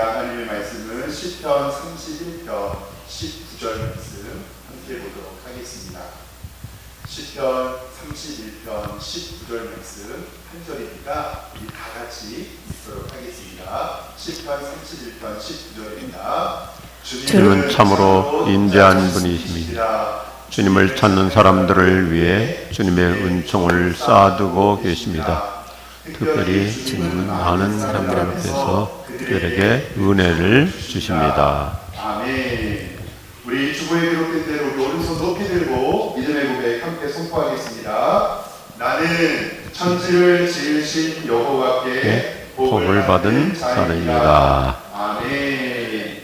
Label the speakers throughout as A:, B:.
A: 우리가 하나님의 말씀은 시편 31편 19절 말씀 함께 보도록 하겠습니다. 시편 31편 19절 말씀 한 절이니까 우리 다 같이 읽도록 하겠습니다. 시편 31편 19절입니다.
B: 주님은 참으로 인자한 분이십니다. 주님을 찾는 사람들을 위해 주님의 은총을 쌓아두고 계십니다. 특별히 주님은 많은 사람들 앞에서 그들에게 은혜를 주십니다.
A: 아멘. 우리 주보에 기록된 대로 우리 오른손 높이 들고 믿음의 고백 함께 선포하겠습니다. 나는 천지를 지으신 여호와께
B: 복을 받은 자입니다.
A: 아멘.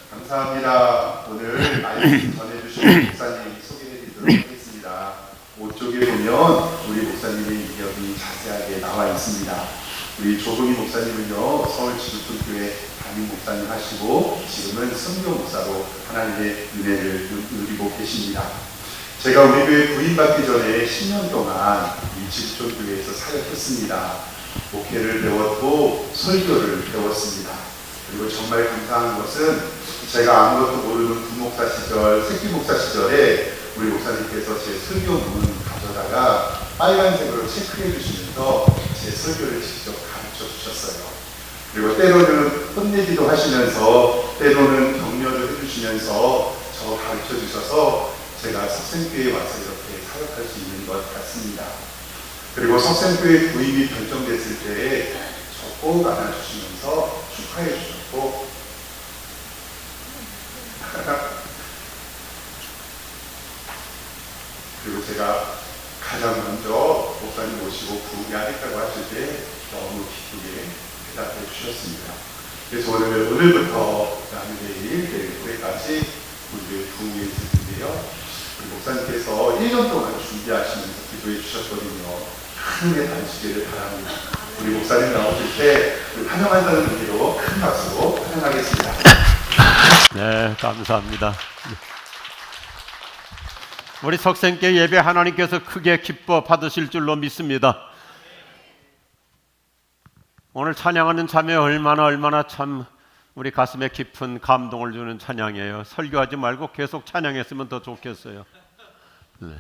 A: 감사합니다. 오늘 말씀 전해주신 목사님 소개해드리도록 하겠습니다. 5쪽에 보면 우리 목사님의 이력이 자세하게 나와 있습니다. 우리 조동희 목사님은요, 서울 지구촌교회 담임 목사님 하시고 지금은 선교 목사로 하나님의 은혜를 누리고 계십니다. 제가 우리 교회 부임받기 전에 10년 동안 이 지구촌교회에서 사역했습니다. 목회를 배웠고 설교를 배웠습니다. 그리고 정말 감사한 것은 제가 아무것도 모르는 부목사 시절, 새끼 목사 시절에 우리 목사님께서 제 설교문 가져다가 빨간색으로 체크해 주시면서 제 설교를 직접 가르쳐 주셨어요. 그리고 때로는 혼내기도 하시면서 때로는 격려를 해주시면서 저 가르쳐 주셔서 제가 석생교회에 와서 이렇게 사역할 수 있는 것 같습니다. 그리고 석생교회 부임이 결정됐을 때 저 꼭 안아주시면서 축하해 주셨고 그리고 제가 가장 먼저 목사님 모시고 부흥하겠다고 하실 때 너무 기쁘게 대답해 주셨습니다. 그래서 오늘부터 내일 내일까지 우리 부흥에 있을 텐데요. 우리 목사님께서 1년 동안 준비하시면서 기도해 주셨거든요. 큰 은혜 받으시기를 바랍니다. 우리 목사님 나오실 때 환영한다는 의미로 큰 박수로 환영하겠습니다.
B: 네, 감사합니다. 우리 석생께 예배 하나님께서 크게 기뻐 받으실 줄로 믿습니다. 오늘 찬양하는 참에 얼마나 참 우리 가슴에 깊은 감동을 주는 찬양이에요. 설교하지 말고 계속 찬양했으면 더 좋겠어요. 네.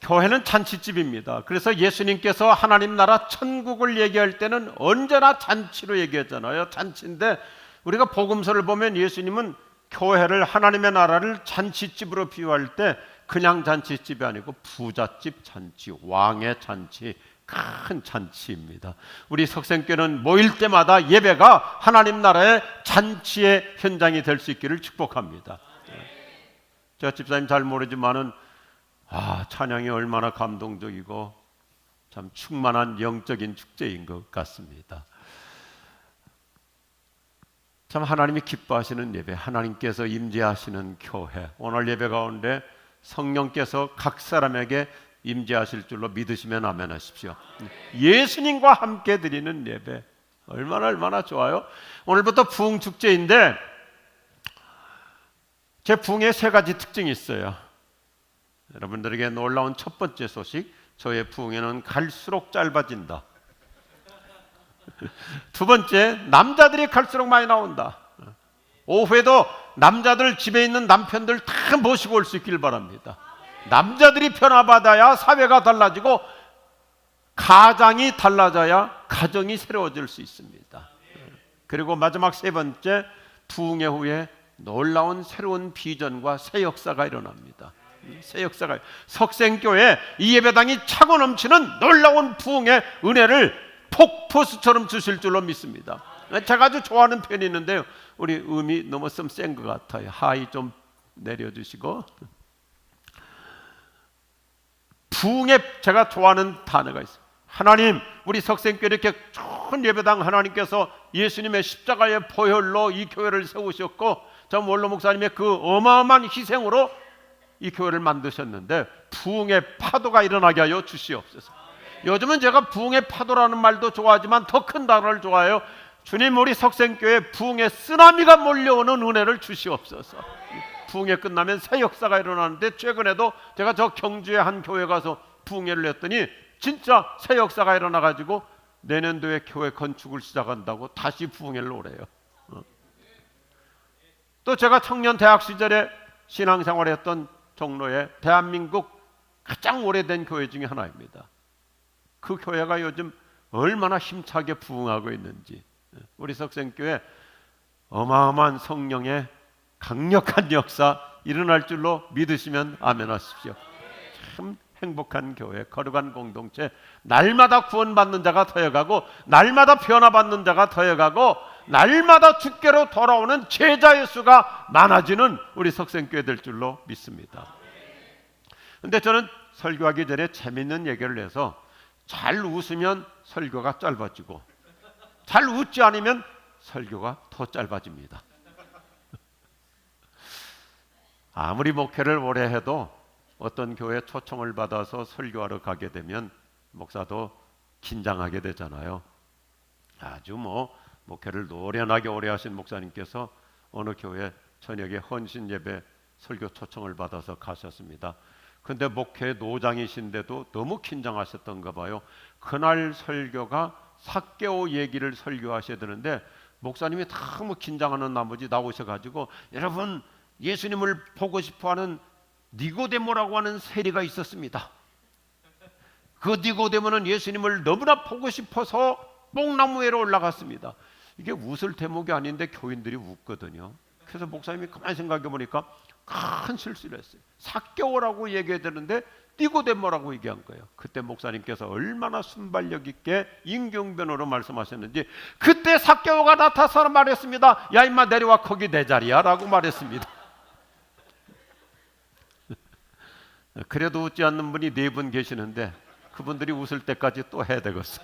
B: 교회는 잔치집입니다. 그래서 예수님께서 하나님 나라 천국을 얘기할 때는 언제나 잔치로 얘기했잖아요. 잔치인데 우리가 복음서를 보면 예수님은 교회를, 하나님의 나라를 잔치집으로 비유할 때 그냥 잔치집이 아니고 부잣집 잔치, 왕의 잔치, 큰 잔치입니다. 우리 석생교회는 모일 때마다 예배가 하나님 나라의 잔치의 현장이 될 수 있기를 축복합니다. 제가 집사님 잘 모르지만은 찬양이 얼마나 감동적이고 참 충만한 영적인 축제인 것 같습니다. 참 하나님이 기뻐하시는 예배, 하나님께서 임재하시는 교회, 오늘 예배 가운데 성령께서 각 사람에게 임재하실 줄로 믿으시면 아멘 하십시오. 예수님과 함께 드리는 예배 얼마나 좋아요. 오늘부터 부흥축제인데 제 부흥에 세 가지 특징이 있어요. 여러분들에게 놀라운 첫 번째 소식, 저의 부흥에는 갈수록 짧아진다. 두 번째, 남자들이 갈수록 많이 나온다. 오후에도 남자들 집에 있는 남편들 다 모시고 올 수 있길 바랍니다. 남자들이 변화받아야 사회가 달라지고 가장이 달라져야 가정이 새로워질 수 있습니다. 그리고 마지막 세 번째, 부흥회 후에 놀라운 새로운 비전과 새 역사가 일어납니다. 새 역사가, 석생교회 이 예배당이 차고 넘치는 놀라운 부흥의 은혜를 폭포수처럼 주실 줄로 믿습니다. 제가 아주 좋아하는 표현이 있는데요, 우리 음이 너무 좀 센 것 같아요. 하이 좀 내려주시고. 부흥에 제가 좋아하는 단어가 있어요. 하나님, 우리 석생교회 이렇게 좋은 예배당 하나님께서 예수님의 십자가의 보혈로 이 교회를 세우셨고 저 원로 목사님의 그 어마어마한 희생으로 이 교회를 만드셨는데 부흥의 파도가 일어나게 하여 주시옵소서. 요즘은 제가 부흥의 파도라는 말도 좋아하지만 더 큰 단어를 좋아해요. 주님, 우리 석생교회 부흥의 쓰나미가 몰려오는 은혜를 주시옵소서. 부흥회 끝나면 새 역사가 일어나는데 최근에도 제가 저 경주의 한 교회 가서 부흥회를 했더니 진짜 새 역사가 일어나가지고 내년도에 교회 건축을 시작한다고 다시 부흥회를 오래요. 또 제가 청년 대학 시절에 신앙생활했던 종로에 대한민국 가장 오래된 교회 중에 하나입니다. 그 교회가 요즘 얼마나 힘차게 부흥하고 있는지, 우리 석생교회 어마어마한 성령의 강력한 역사 일어날 줄로 믿으시면 아멘 하십시오. 참 행복한 교회, 거룩한 공동체, 날마다 구원받는 자가 더해가고 날마다 변화받는 자가 더해가고 날마다 주께로 돌아오는 제자의 수가 많아지는 우리 석생교회 될 줄로 믿습니다. 근데 저는 설교하기 전에 재밌는 얘기를 해서 잘 웃으면 설교가 짧아지고 잘 웃지 않으면 설교가 더 짧아집니다. 아무리 목회를 오래 해도 어떤 교회 초청을 받아서 설교하러 가게 되면 목사도 긴장하게 되잖아요. 아주 목회를 노련하게 오래 하신 목사님께서 어느 교회 저녁에 헌신 예배 설교 초청을 받아서 가셨습니다. 근데 목회 노장이신데도 너무 긴장하셨던가 봐요. 그날 설교가 삭개오 얘기를 설교하셔야 되는데 목사님이 너무 긴장하는 나머지 나오셔가지고, 여러분 예수님을 보고 싶어하는 니고데모라고 하는 세리가 있었습니다. 그 니고데모는 예수님을 너무나 보고 싶어서 뽕나무 위로 올라갔습니다. 이게 웃을 대목이 아닌데 교인들이 웃거든요. 그래서 목사님이 가만히 생각해 보니까 큰 실수를 했어요. 삭개오라고 얘기해야 되는데 니고데모라고 얘기한 거예요. 그때 목사님께서 얼마나 순발력 있게 임경변호로 말씀하셨는지, 그때 삭개오가 나타나서 말했습니다. 야 임마 내려와, 거기 내 자리야 라고 말했습니다. 그래도 웃지 않는 분이 4분 계시는데 그분들이 웃을 때까지 또 해야 되겠어.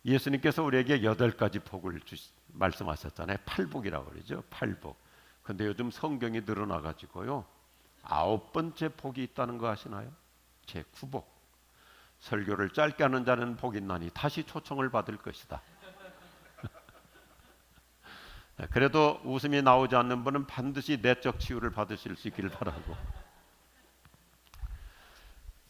B: 예수님께서 우리에게 8가지 복을 말씀하셨잖아요. 8복이라고 그러죠. 8복. 근데 요즘 성경이 늘어나가지고요, 9번째 복이 있다는 거 아시나요? 제9복. 설교를 짧게 하는 자는 복이 있나니 다시 초청을 받을 것이다. 그래도 웃음이 나오지 않는 분은 반드시 내적 치유를 받으실 수 있기를 바라고,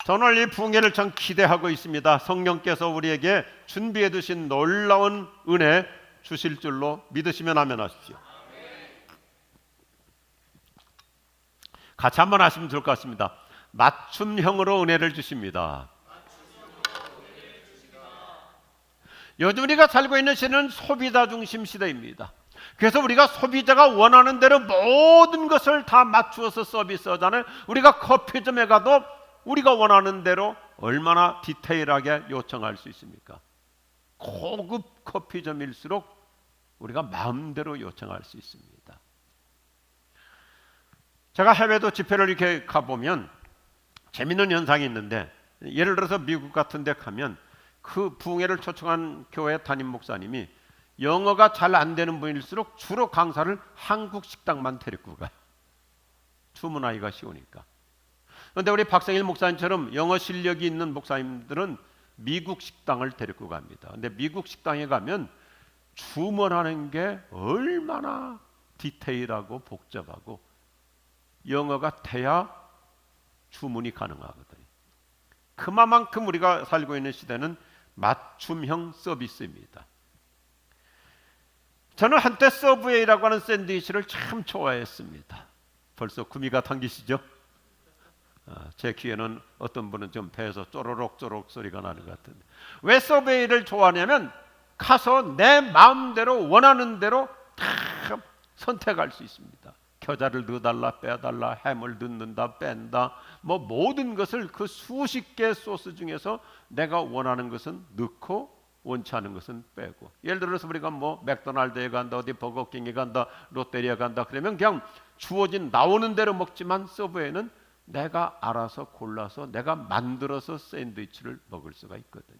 B: 저는 이 부흥회를 참 기대하고 있습니다. 성령께서 우리에게 준비해 두신 놀라운 은혜 주실 줄로 믿으시면 아멘 하십시오. 같이 한번 하시면 좋을 것 같습니다. 맞춤형으로 은혜를 주십니다. 요즘 우리가 살고 있는 시대는 소비자 중심 시대입니다. 그래서 우리가 소비자가 원하는 대로 모든 것을 다 맞추어서 서비스하잖아요. 우리가 커피점에 가도 우리가 원하는 대로 얼마나 디테일하게 요청할 수 있습니까? 고급 커피점일수록 우리가 마음대로 요청할 수 있습니다. 제가 해외도 집회를 이렇게 가보면 재밌는 현상이 있는데, 예를 들어서 미국 같은 데 가면 그 부흥회를 초청한 교회 담임 목사님이 영어가 잘 안 되는 분일수록 주로 강사를 한국 식당만 데리고 가요. 주문하기가 쉬우니까. 그런데 우리 박성일 목사님처럼 영어 실력이 있는 목사님들은 미국 식당을 데리고 갑니다. 근데 미국 식당에 가면 주문하는 게 얼마나 디테일하고 복잡하고 영어가 돼야 주문이 가능하거든요. 그만큼 우리가 살고 있는 시대는 맞춤형 서비스입니다. 저는 한때 서브웨이라고 하는 샌드위치를 참 좋아했습니다. 벌써 구미가 당기시죠? 제 귀에는 어떤 분은 좀 배에서 쪼로록 소리가 나는 것 같은데, 왜 서브웨이를 좋아하냐면 가서 내 마음대로 원하는 대로 다 선택할 수 있습니다. 겨자를 넣어달라 빼달라, 햄을 넣는다 뺀다, 모든 것을 그 수십 개 소스 중에서 내가 원하는 것은 넣고 원치 않은 것은 빼고. 예를 들어서 우리가 맥도날드에 간다, 어디 버거킹에 간다, 롯데리아 간다 그러면 그냥 주어진 나오는 대로 먹지만, 서브웨이는 내가 알아서 골라서 내가 만들어서 샌드위치를 먹을 수가 있거든요.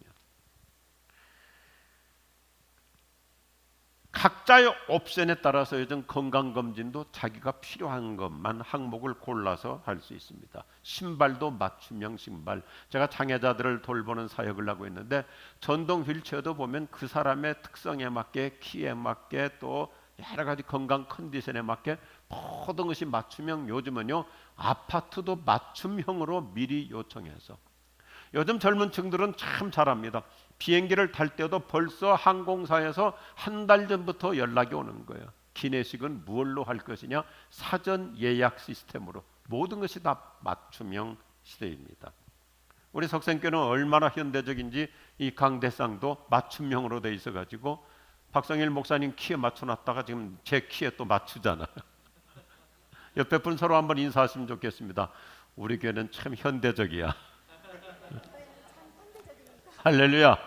B: 각자의 옵션에 따라서 요즘 건강검진도 자기가 필요한 것만 항목을 골라서 할 수 있습니다. 신발도 맞춤형 신발. 제가 장애자들을 돌보는 사역을 하고 있는데 전동 휠체어도 보면 그 사람의 특성에 맞게, 키에 맞게, 또 여러 가지 건강 컨디션에 맞게 모든 것이 맞춤형. 요즘은요 아파트도 맞춤형으로 미리 요청해서, 요즘 젊은 층들은 참 잘합니다. 비행기를 탈 때도 벌써 항공사에서 한 달 전부터 연락이 오는 거예요. 기내식은 무얼로 할 것이냐, 사전 예약 시스템으로. 모든 것이 다 맞춤형 시대입니다. 우리 석생교는 얼마나 현대적인지 이 강대상도 맞춤형으로 돼 있어 가지고 박성일 목사님 키에 맞춰놨다가 지금 제 키에 또 맞추잖아요. 옆에 분 서로 한번 인사하시면 좋겠습니다. 우리 교회는 참 현대적이야. 할렐루야.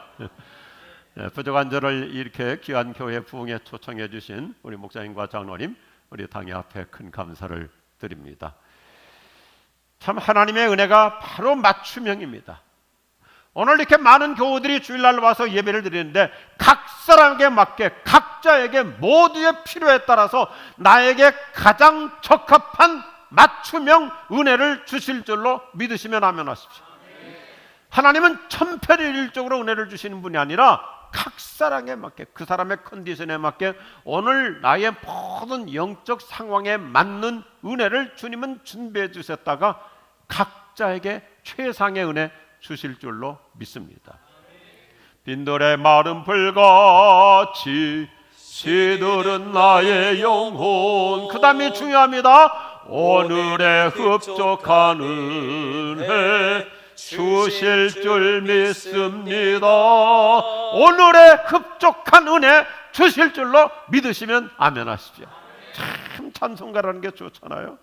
B: 부족한 저를 이렇게 귀한 교회 부흥에 초청해 주신 우리 목사님과 장로님, 우리 당회 앞에 큰 감사를 드립니다. 참 하나님의 은혜가 바로 맞춤형입니다. 오늘 이렇게 많은 교우들이 주일날 와서 예배를 드리는데 각 사람에게 맞게 각자에게 모두의 필요에 따라서 나에게 가장 적합한 맞춤형 은혜를 주실 줄로 믿으시면 아멘하십시오. 하나님은 천편일률적으로 은혜를 주시는 분이 아니라 각 사람에 맞게, 그 사람의 컨디션에 맞게 오늘 나의 모든 영적 상황에 맞는 은혜를 주님은 준비해 주셨다가 각자에게 최상의 은혜 주실 줄로 믿습니다. 빈들의 마른 불같이 시들은 나의 영혼. 그 다음이 중요합니다. 오늘의 흡족한 은혜 주실 줄 믿습니다. 오늘의 흡족한 은혜 주실 줄로 믿으시면 아멘 하십시오. 참 찬송가라는 게 좋잖아요.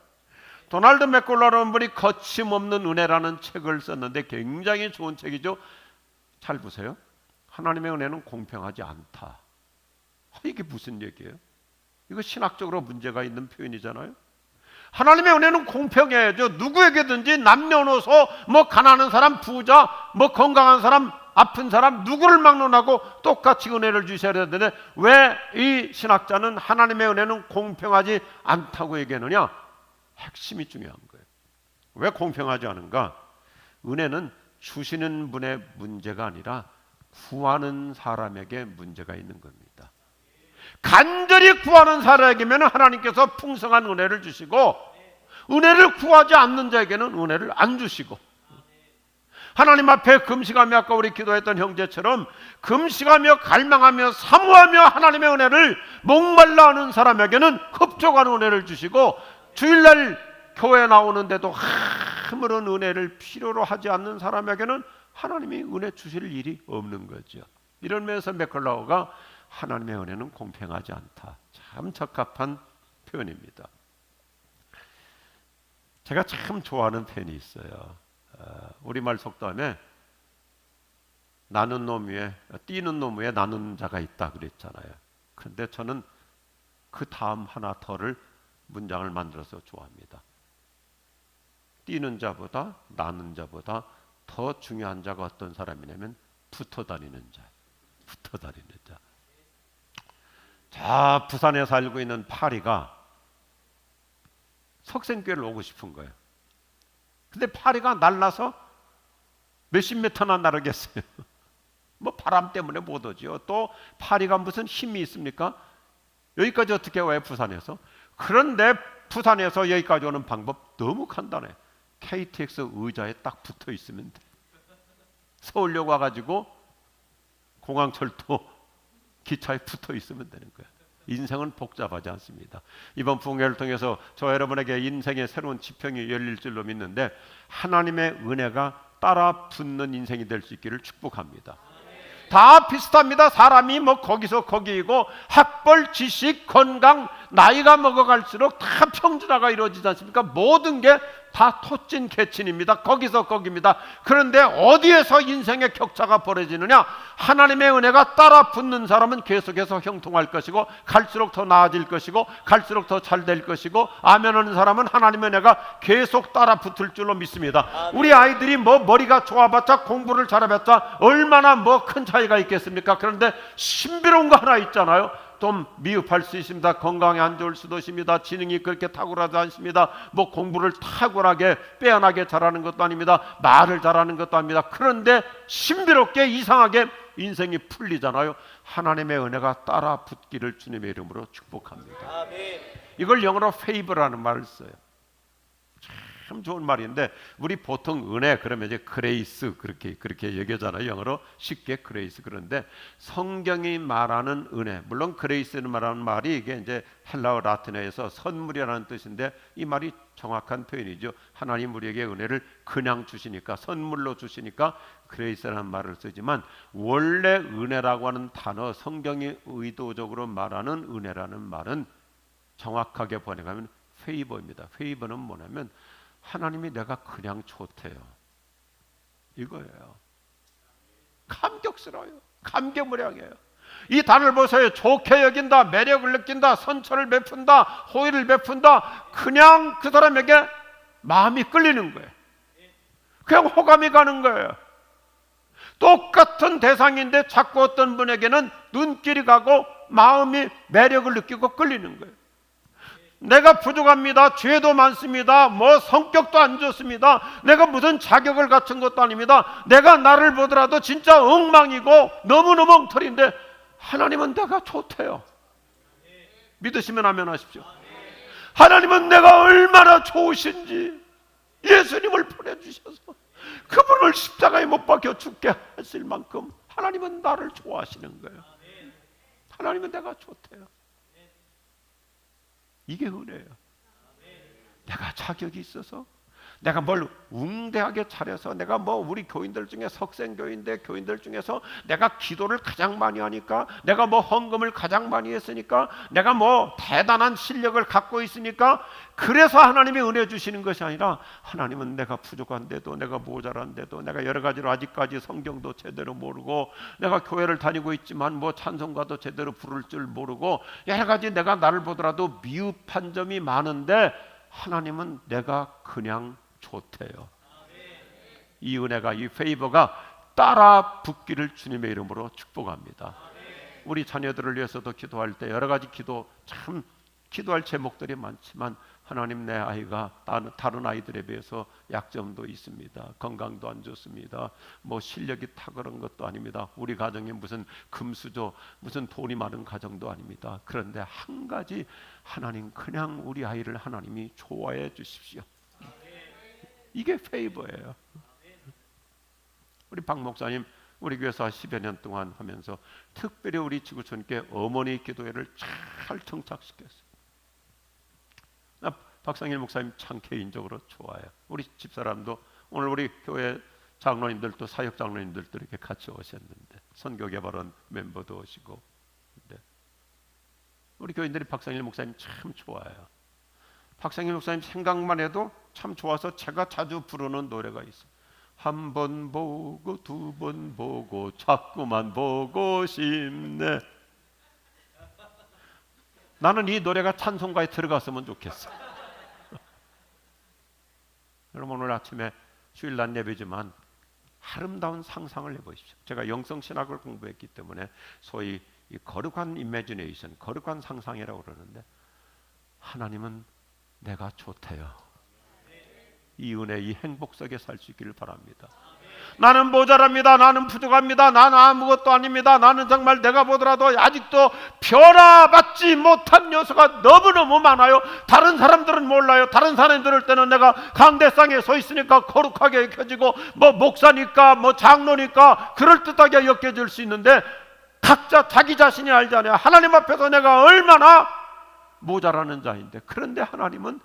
B: 도널드 맥콜라라는 분이 거침없는 은혜라는 책을 썼는데 굉장히 좋은 책이죠. 잘 보세요. 하나님의 은혜는 공평하지 않다. 이게 무슨 얘기예요? 이거 신학적으로 문제가 있는 표현이잖아요. 하나님의 은혜는 공평해야죠. 누구에게든지 남녀노소, 뭐 가난한 사람, 부자, 뭐 건강한 사람, 아픈 사람, 누구를 막론하고 똑같이 은혜를 주셔야 되는데 왜 이 신학자는 하나님의 은혜는 공평하지 않다고 얘기하느냐? 핵심이 중요한 거예요. 왜 공평하지 않은가? 은혜는 주시는 분의 문제가 아니라 구하는 사람에게 문제가 있는 겁니다. 간절히 구하는 사람에게는 하나님께서 풍성한 은혜를 주시고, 은혜를 구하지 않는 자에게는 은혜를 안 주시고, 하나님 앞에 금식하며 아까 우리 기도했던 형제처럼 금식하며 갈망하며 사모하며 하나님의 은혜를 목말라 하는 사람에게는 흡족한 은혜를 주시고, 주일날 교회 나오는데도 아무런 은혜를 필요로 하지 않는 사람에게는 하나님이 은혜 주실 일이 없는 거죠. 이런 면에서 맥컬라우가 하나님의 은혜는 공평하지 않다, 참 적합한 표현입니다. 제가 참 좋아하는 표현이 있어요. 우리말 속담에 나는 놈 위에, 뛰는 놈 위에 나는 자가 있다 그랬잖아요. 그런데 저는 그 다음 하나 더를 문장을 만들어서 좋아합니다. 뛰는 자보다, 나는 자보다 더 중요한 자가 어떤 사람이냐면 붙어 다니는 자. 붙어 다니는 자. 자, 부산에 살고 있는 파리가 석생교회를 오고 싶은 거예요. 근데 파리가 날라서 몇십 미터나 나르겠어요. 뭐 바람 때문에 못 오지요. 또 파리가 무슨 힘이 있습니까? 여기까지 어떻게 와요, 부산에서? 그런데 부산에서 여기까지 오는 방법 너무 간단해. KTX 의자에 딱 붙어 있으면 돼. 서울역 와가지고 공항철도 기차에 붙어 있으면 되는 거야. 인생은 복잡하지 않습니다. 이번 부흥회를 통해서 저 여러분에게 인생의 새로운 지평이 열릴 줄로 믿는데 하나님의 은혜가 따라 붙는 인생이 될 수 있기를 축복합니다. 다 비슷합니다. 사람이 뭐 거기서 거기이고 학벌, 지식, 건강, 나이가 먹어갈수록 다 평준화가 이루어지지 않습니까? 모든 게 다 토진 계친입니다. 거기서 거기입니다. 그런데 어디에서 인생의 격차가 벌어지느냐? 하나님의 은혜가 따라 붙는 사람은 계속해서 형통할 것이고 갈수록 더 나아질 것이고 갈수록 더 잘 될 것이고 아멘하는 사람은 하나님의 은혜가 계속 따라 붙을 줄로 믿습니다. 우리 아이들이 뭐 머리가 좋아봤자 공부를 잘해봤자 얼마나 뭐 큰 차이가 있겠습니까? 그런데 신비로운 거 하나 있잖아요. 좀 미흡할 수 있습니다. 건강에 안 좋을 수도 있습니다. 지능이 그렇게 탁월하지 않습니다. 뭐 공부를 탁월하게 빼어나게 잘하는 것도 아닙니다. 말을 잘하는 것도 아닙니다. 그런데 신비롭게 이상하게 인생이 풀리잖아요. 하나님의 은혜가 따라 붙기를 주님의 이름으로 축복합니다.
C: 아멘.
B: 이걸 영어로 favor라는 말을 써요. 참 좋은 말인데 우리 보통 은혜 그러면 이제 그레이스 그렇게 얘기하잖아요. 영어로 쉽게 그레이스. 그런데 성경이 말하는 은혜, 물론 그레이스는 말하는 말이 이게 이제 헬라어 라틴어에서 선물이라는 뜻인데 이 말이 정확한 표현이죠. 하나님 우리에게 은혜를 그냥 주시니까, 선물로 주시니까 그레이스라는 말을 쓰지만 원래 은혜라고 하는 단어, 성경이 의도적으로 말하는 은혜라는 말은 정확하게 번역하면 페이버입니다. 페이버는 뭐냐면 하나님이 내가 그냥 좋대요, 이거예요. 감격스러워요. 감격무량해요. 이 단어를 보세요. 좋게 여긴다, 매력을 느낀다, 선처를 베푼다, 호의를 베푼다. 그냥 그 사람에게 마음이 끌리는 거예요. 그냥 호감이 가는 거예요. 똑같은 대상인데 자꾸 어떤 분에게는 눈길이 가고 마음이 매력을 느끼고 끌리는 거예요. 내가 부족합니다. 죄도 많습니다. 뭐 성격도 안 좋습니다. 내가 무슨 자격을 갖춘 것도 아닙니다. 내가 나를 보더라도 진짜 엉망이고 너무너무 엉터리인데 하나님은 내가 좋대요. 믿으시면 아멘 하십시오. 하나님은 내가 얼마나 좋으신지 예수님을 보내주셔서 그분을 십자가에 못 박혀 죽게 하실 만큼 하나님은 나를 좋아하시는 거예요. 하나님은 내가 좋대요. 이게 은혜예요. 내가 자격이 있어서, 내가 뭘 웅대하게 차려서, 내가 뭐 우리 교인들 중에 석생교인데 교인들 중에서 내가 기도를 가장 많이 하니까, 내가 뭐 헌금을 가장 많이 했으니까, 내가 뭐 대단한 실력을 갖고 있으니까 그래서 하나님이 은혜 주시는 것이 아니라 하나님은 내가 부족한데도, 내가 모자란데도, 내가 여러 가지로 아직까지 성경도 제대로 모르고, 내가 교회를 다니고 있지만 뭐 찬송가도 제대로 부를 줄 모르고 여러 가지 내가 나를 보더라도 미흡한 점이 많은데 하나님은 내가 그냥 좋대요. 이 은혜가, 이 페이버가 따라 붙기를 주님의 이름으로 축복합니다. 우리 자녀들을 위해서도 기도할 때 여러 가지 참 기도할 제목들이 많지만 하나님, 내 아이가 다른 아이들에 비해서 약점도 있습니다. 건강도 안 좋습니다. 뭐 실력이 탁월한 것도 아닙니다. 우리 가정에 무슨 금수저, 무슨 돈이 많은 가정도 아닙니다. 그런데 한 가지, 하나님 그냥 우리 아이를 하나님이 좋아해 주십시오. 이게 페이버예요. 우리 박 목사님 우리 교회에서 10여 년 동안 하면서 특별히 우리 지구촌께 어머니 기도회를 잘 정착시켰어요. 박상일 목사님 참 개인적으로 좋아요. 우리 집사람도 오늘 우리 교회 장로님들도, 사역 장로님들도 이렇게 같이 오셨는데, 선교 개발원 멤버도 오시고. 근데 우리 교인들이 박상일 목사님 참 좋아요. 박상일 목사님 생각만 해도 참 좋아서 제가 자주 부르는 노래가 있어요. 한 번 보고 두 번 보고 자꾸만 보고 싶네. 나는 이 노래가 찬송가에 들어갔으면 좋겠어. 여러분, 오늘 아침에 주일날 예배지만 아름다운 상상을 해보십시오. 제가 영성신학을 공부했기 때문에 소위 이 거룩한 이미지네이션, 거룩한 상상이라고 그러는데, 하나님은 내가 좋대요. 이 은혜, 이 행복 속에 살 수 있기를 바랍니다. 나는 모자랍니다. 나는 부족합니다. 나는 아무것도 아닙니다. 나는 정말 내가 보더라도 아직도 변화받지 못한 요소가 너무너무 많아요. 다른 사람들은 몰라요. 다른 사람이 들을 때는 내가 강대상에 서 있으니까 거룩하게 여겨지고, 뭐 목사니까 뭐 장로니까 그럴듯하게 여겨질 수 있는데, 각자 자기 자신이 알잖아요. 하나님 앞에서 내가 얼마나 모자라는 자인데, 그런데 하나님은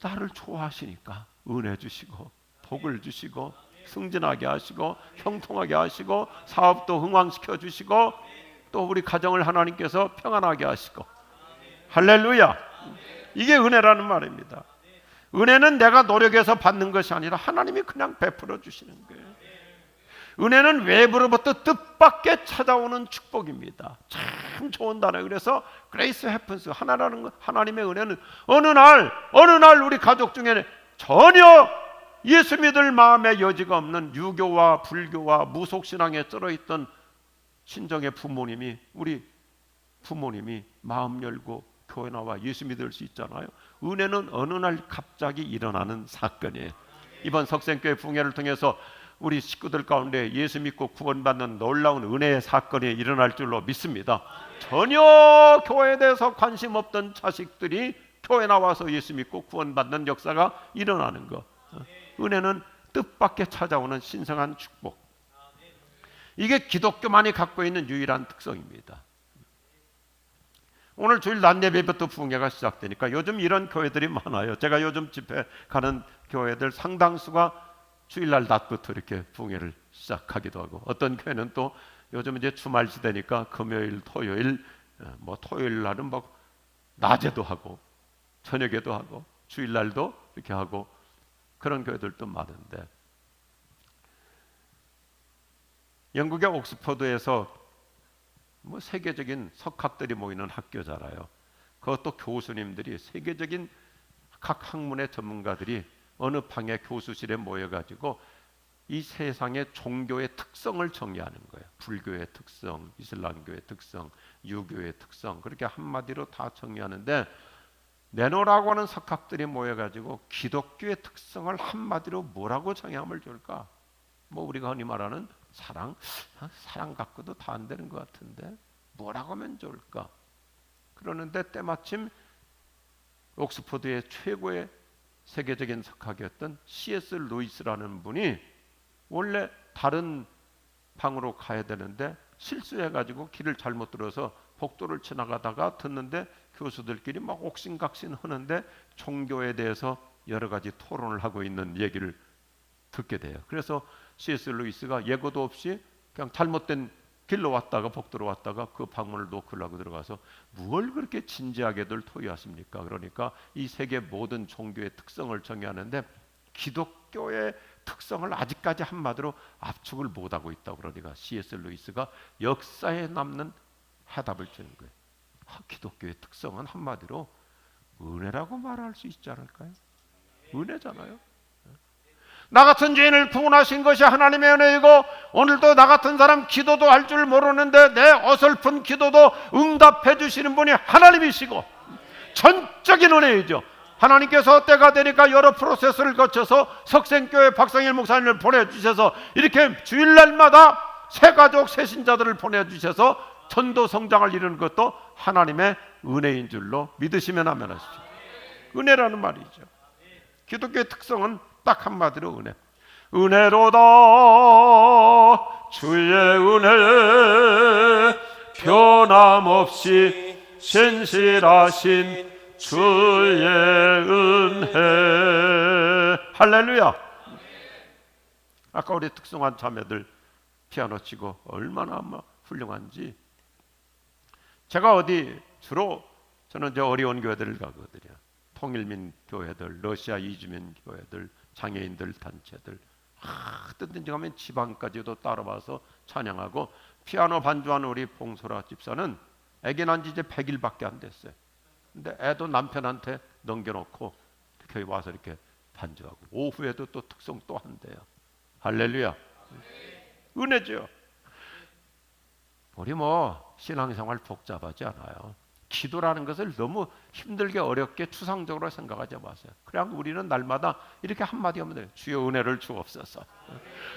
B: 나를 좋아하시니까 은혜 주시고 복을 주시고 승진하게 하시고 형통하게 하시고 사업도 흥왕시켜 주시고 또 우리 가정을 하나님께서 평안하게 하시고. 할렐루야. 이게 은혜라는 말입니다. 은혜는 내가 노력해서 받는 것이 아니라 하나님이 그냥 베풀어 주시는 거예요. 은혜는 외부로부터 뜻밖의 찾아오는 축복입니다. 참 좋은 단어예요. 그래서 그레이스 해픈스, 하나님의 은혜는 어느 날 우리 가족 중에 전혀 예수 믿을 마음의 여지가 없는 유교와 불교와 무속신앙에 쩔어있던 친정의 부모님이, 우리 부모님이 마음 열고 교회 나와 예수 믿을 수 있잖아요. 은혜는 어느 날 갑자기 일어나는 사건이에요. 이번 석생교회 붕괴를 통해서 우리 식구들 가운데 예수 믿고 구원받는 놀라운 은혜의 사건이 일어날 줄로 믿습니다. 전혀 교회에 대해서 관심 없던 자식들이 교회 나와서 예수 믿고 구원받는 역사가 일어나는 것. 은혜는 뜻밖의 찾아오는 신성한 축복. 이게 기독교만이 갖고 있는 유일한 특성입니다. 오늘 주일 낮 예배부터 붕괴가 시작되니까 요즘 이런 교회들이 많아요. 제가 요즘 집회 가는 교회들 상당수가 주일날 낮부터 이렇게 붕괴를 시작하기도 하고, 어떤 교회는 또 요즘 이제 주말 시대니까 금요일, 토요일, 뭐 토요일 날은 뭐 낮에도 하고 저녁에도 하고 주일날도 이렇게 하고 그런 교회들도 많은데, 영국의 옥스퍼드에서 뭐 세계적인 석학들이 모이는 학교잖아요. 그것도 교수님들이 세계적인 각 학문의 전문가들이 어느 방의 교수실에 모여가지고 이 세상의 종교의 특성을 정의하는 거예요. 불교의 특성, 이슬람교의 특성, 유교의 특성, 그렇게 한마디로 다 정의하는데, 내노라고 하는 석학들이 모여가지고 기독교의 특성을 한마디로 뭐라고 정의하면 좋을까? 뭐 우리가 흔히 말하는 사랑 갖고도 다 안 되는 것 같은데 뭐라고 하면 좋을까? 그러는데 때마침 옥스퍼드의 최고의 세계적인 석학이었던 C.S. 루이스라는 분이 원래 다른 방으로 가야 되는데 실수해가지고 길을 잘못 들어서 복도를 지나가다가 듣는데 교수들끼리 막 옥신각신 하는데 종교에 대해서 여러 가지 토론을 하고 있는 얘기를 듣게 돼요. 그래서 C.S. 루이스가 예고도 없이 그냥 잘못된 길로 왔다가 복도로 왔다가 그 방문을 노크하고 들어가서 뭘 그렇게 진지하게들 토의하십니까? 그러니까 이 세계 모든 종교의 특성을 정의하는데 기독교의 특성을 아직까지 한마디로 압축을 못하고 있다고 그러니까 C.S. 루이스가 역사에 남는 해답을 주는 거예요. 기독교의 특성은 한마디로 은혜라고 말할 수 있지 않을까요? 은혜잖아요. 나 같은 죄인을 구원하신 것이 하나님의 은혜이고, 오늘도 나 같은 사람 기도도 할 줄 모르는데 내 어설픈 기도도 응답해 주시는 분이 하나님이시고 전적인 은혜이죠. 하나님께서 때가 되니까 여러 프로세스를 거쳐서 석생교회 박상일 목사님을 보내주셔서 이렇게 주일날마다 새 가족 새 신자들을 보내주셔서 전도 성장을 이루는 것도 하나님의 은혜인 줄로 믿으시면 아멘하십시오. 은혜라는 말이죠. 기독교의 특성은 딱 한마디로 은혜. 은혜로다 주의 은혜 변함없이 신실하신 주의 은혜. 할렐루야. 아까 우리 특성한 자매들 피아노 치고 얼마나 훌륭한지. 제가 어디 주로 저는 이제 어려운 교회들을 가거든요. 통일민 교회들, 러시아 이주민 교회들, 장애인들 단체들, 어디든지 가면 지방까지도 따라와서 찬양하고, 피아노 반주하는 우리 봉소라 집사는 아기 난 지 이제 100일밖에 안 됐어요. 근데 애도 남편한테 넘겨놓고 교회 와서 이렇게 반주하고, 오후에도 또 특성 또 한대요. 할렐루야. 은혜죠. 우리 뭐 신앙생활 복잡하지 않아요. 기도라는 것을 너무 힘들게 어렵게 추상적으로 생각하지 마세요. 그냥 우리는 날마다 이렇게 한마디 하면 돼요. 주여 은혜를 주옵소서.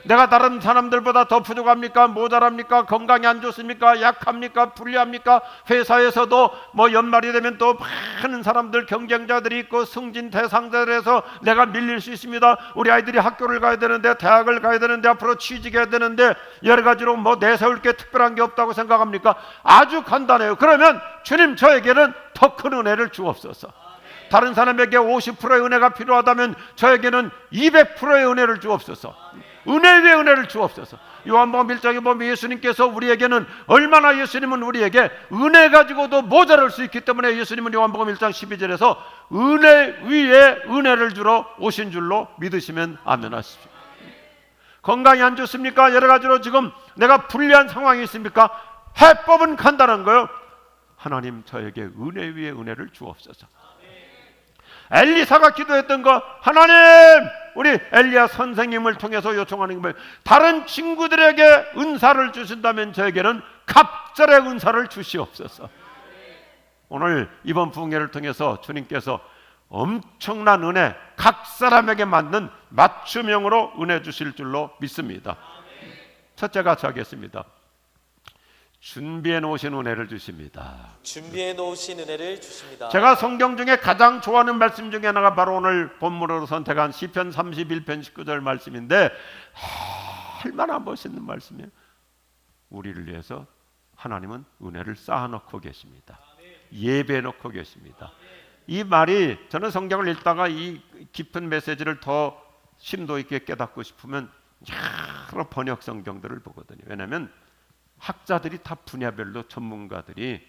B: 내가 다른 사람들보다 더 부족합니까? 모자랍니까? 건강이 안 좋습니까? 약합니까? 불리합니까? 회사에서도 뭐 연말이 되면 또 많은 사람들 경쟁자들이 있고 승진 대상자들에서 내가 밀릴 수 있습니다. 우리 아이들이 학교를 가야 되는데, 대학을 가야 되는데, 앞으로 취직해야 되는데, 여러 가지로 뭐 내세울 게 특별한 게 없다고 생각합니까? 아주 간단해요. 그러면 주님, 저에게는 더 큰 은혜를 주옵소서. 다른 사람에게 50%의 은혜가 필요하다면 저에게는 200%의 은혜를 주옵소서. 은혜 위에 은혜를 주옵소서. 요한복음 1장에 보면 예수님께서 우리에게는 얼마나, 예수님은 우리에게 은혜 가지고도 모자랄 수 있기 때문에 예수님은 요한복음 1장 12절에서 은혜 위에 은혜를 주러 오신 줄로 믿으시면 아멘 하십시오. 건강이 안 좋습니까? 여러 가지로 지금 내가 불리한 상황이 있습니까? 해법은 간단한 거예요. 하나님, 저에게 은혜 위에 은혜를 주옵소서. 엘리사가 기도했던 거, 하나님, 우리 엘리야 선생님을 통해서 요청하는 거예요. 다른 친구들에게 은사를 주신다면 저에게는 갑절의 은사를 주시옵소서. 오늘 이번 부흥회를 통해서 주님께서 엄청난 은혜, 각 사람에게 맞는 맞춤형으로 은혜 주실 줄로 믿습니다. 첫째 같이 하겠습니다. 준비해 놓으신 은혜를 주십니다.
C: 준비해 놓으신 은혜를 주십니다.
B: 제가 성경 중에 가장 좋아하는 말씀 중에 하나가 바로 오늘 본문으로 선택한 시편 31편 19절 말씀인데 얼마나 멋있는 말씀이에요. 우리를 위해서 하나님은 은혜를 쌓아놓고 계십니다. 예배해 놓고 계십니다. 이 말이 저는 성경을 읽다가 이 깊은 메시지를 더 심도 있게 깨닫고 싶으면 여러 번역 성경들을 보거든요. 왜냐하면 학자들이 다 분야별로 전문가들이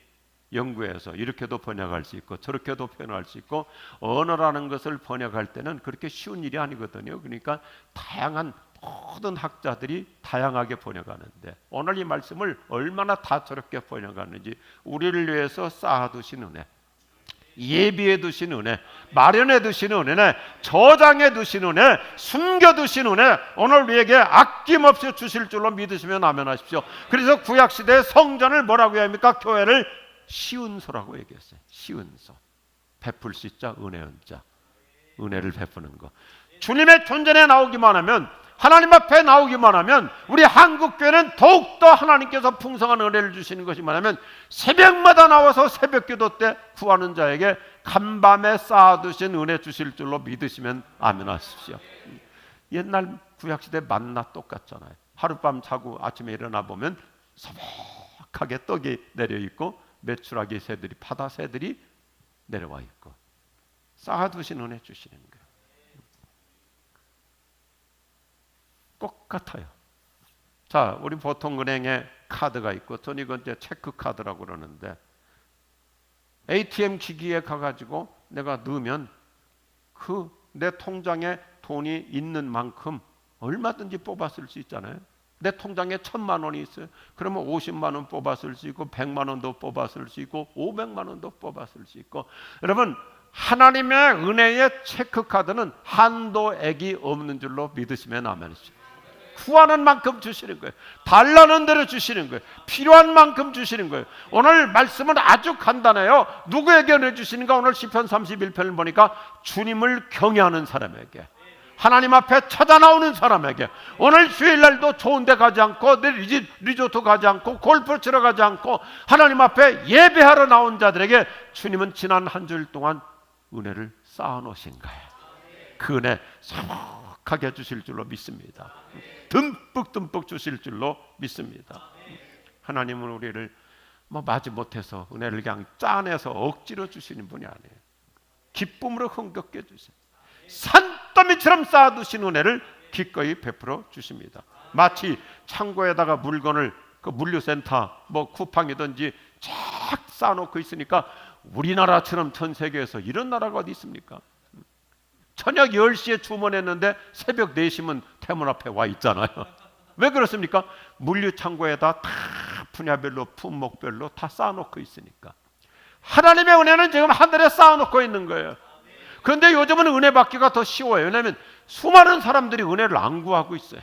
B: 연구해서 이렇게도 번역할 수 있고 저렇게도 표현할 수 있고 언어라는 것을 번역할 때는 그렇게 쉬운 일이 아니거든요. 그러니까 다양한 모든 학자들이 다양하게 번역하는데 오늘 이 말씀을 얼마나 다채롭게 번역하는지 우리를 위해서 쌓아두신 은혜, 예비해 두신 은혜, 마련해 두신 은혜, 저장해 두신 은혜, 숨겨 두신 은혜 오늘 우리에게 아낌없이 주실 줄로 믿으시면 아멘하십시오. 그래서 구약시대의 성전을 뭐라고 해야 합니까? 교회를 시운소라고 얘기했어요. 시운소, 베풀 수 있자 은혜연 자, 은혜를 베푸는 거. 주님의 존전에 나오기만 하면, 하나님 앞에 나오기만 하면 우리 한국교회는 더욱더 하나님께서 풍성한 은혜를 주시는 것이 뭐냐면 새벽마다 나와서 새벽기도 때 구하는 자에게 간밤에 쌓아두신 은혜 주실 줄로 믿으시면 아멘 하십시오. 옛날 구약시대 만나 똑같잖아요. 하룻밤 자고 아침에 일어나 보면 소복하게 떡이 내려있고 메추라기 새들이, 바다 새들이 내려와 있고 쌓아두신 은혜 주시는 거예요. 똑같아요. 자, 우리 보통 은행에 카드가 있고 전 이건 이제 체크 카드라고 그러는데 ATM 기기에 가가지고 내가 넣으면 그 내 통장에 돈이 있는 만큼 얼마든지 뽑아 쓸 수 있잖아요. 내 통장에 1,000만 원이 있어요. 그러면 50만 원 뽑아 쓸 수 있고 100만 원도 뽑아 쓸 수 있고 500만 원도 뽑아 쓸 수 있고 여러분 하나님의 은혜의 체크카드는 한도액이 없는 줄로 믿으시면 아멘이죠. 구하는 만큼 주시는 거예요. 달라는 대로 주시는 거예요. 필요한 만큼 주시는 거예요. 오늘 말씀은 아주 간단해요. 누구에게 은혜 주시는가? 오늘 시편 31편을 보니까 주님을 경외하는 사람에게, 하나님 앞에 찾아 나오는 사람에게, 오늘 주일날도 좋은 데 가지 않고 내 리조트 가지 않고 골프 치러 가지 않고 하나님 앞에 예배하러 나온 자들에게 주님은 지난 한 주일 동안 은혜를 쌓아놓으신 거예요. 그 은혜 소복하게 주실 줄로 믿습니다. 듬뿍 주실 줄로 믿습니다. 하나님은 우리를 마지 못해서 은혜를 그냥 짜내서 억지로 주시는 분이 아니에요. 기쁨으로 흥겹게 주세요. 산더미처럼 쌓아두신 은혜를 기꺼이 베풀어 주십니다. 마치 창고에다가 물건을 그 물류센터 뭐 쿠팡이든지 쫙 쌓아놓고 있으니까 우리나라처럼 전 세계에서 이런 나라가 어디 있습니까? 저녁 10시에 주문했는데 새벽 4시면 태문 앞에 와 있잖아요. 왜 그렇습니까? 물류창고에다 다 분야별로 품목별로 다 쌓아놓고 있으니까. 하나님의 은혜는 지금 하늘에 쌓아놓고 있는 거예요. 그런데 요즘은 은혜 받기가 더 쉬워요. 왜냐하면 수많은 사람들이 은혜를 안 구하고 있어요.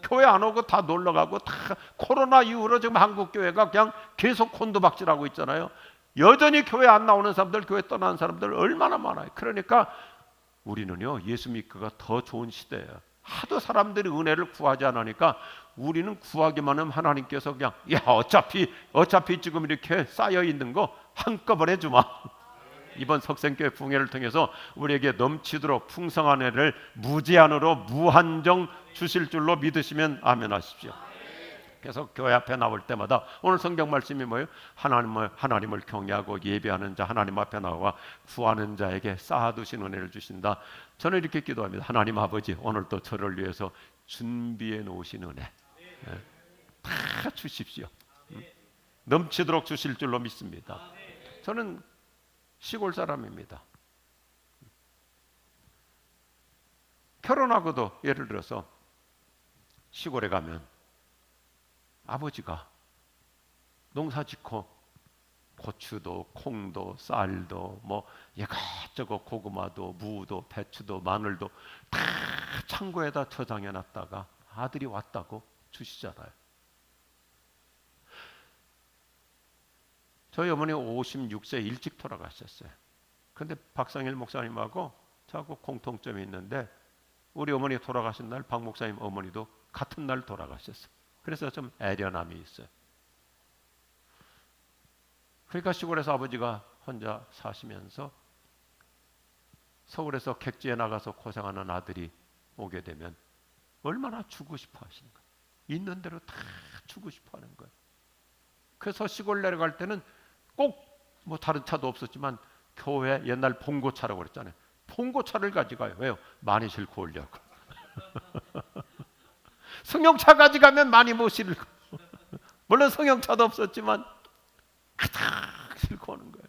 B: 교회 안 오고 다 놀러가고 다 코로나 이후로 지금 한국교회가 그냥 계속 곤두박질하고 있잖아요. 여전히 교회 안 나오는 사람들, 교회 떠나는 사람들 얼마나 많아요. 그러니까 우리는요 예수 믿기가 더 좋은 시대예요. 하도 사람들이 은혜를 구하지 않으니까 우리는 구하기만 하면 하나님께서 그냥 야 어차피 지금 이렇게 쌓여 있는 거 한꺼번에 주마. 이번 석생교회 붕회를 통해서 우리에게 넘치도록 풍성한 은혜를 무제한으로 무한정 주실 줄로 믿으시면 아멘 하십시오. 그래서 교회 앞에 나올 때마다 오늘 성경 말씀이 뭐예요? 하나님을 경외하고 예배하는 자, 하나님 앞에 나와 구하는 자에게 쌓아두신 은혜를 주신다. 저는 이렇게 기도합니다. 하나님 아버지, 오늘도 저를 위해서 준비해 놓으신 은혜 다 주십시오. 넘치도록 주실 줄로 믿습니다. 저는 시골 사람입니다. 결혼하고도 예를 들어서 시골에 가면 아버지가 농사 짓고 고추도 콩도 쌀도 뭐 이것저것 고구마도 무도 배추도 마늘도 다 창고에다 저장해 놨다가 아들이 왔다고 주시잖아요. 저희 어머니 56세 일찍 돌아가셨어요. 근데 박상일 목사님하고 저하고 공통점이 있는데 우리 어머니 돌아가신 날 박 목사님 어머니도 같은 날 돌아가셨어요. 그래서 좀 애련함이 있어요. 그러니까 시골에서 아버지가 혼자 사시면서 서울에서 객지에 나가서 고생하는 아들이 오게 되면 얼마나 주고 싶어 하시는 거예요. 있는 대로 다 주고 싶어 하는 거예요. 그래서 시골 내려갈 때는 꼭 뭐 다른 차도 없었지만 교회 옛날 봉고차라고 그랬잖아요. 봉고차를 가져가요. 왜요? 많이 싣고 오려고. 승용차 가져가면 많이 못 실고 물론 승용차도 없었지만 가득 싣고 오는 거예요.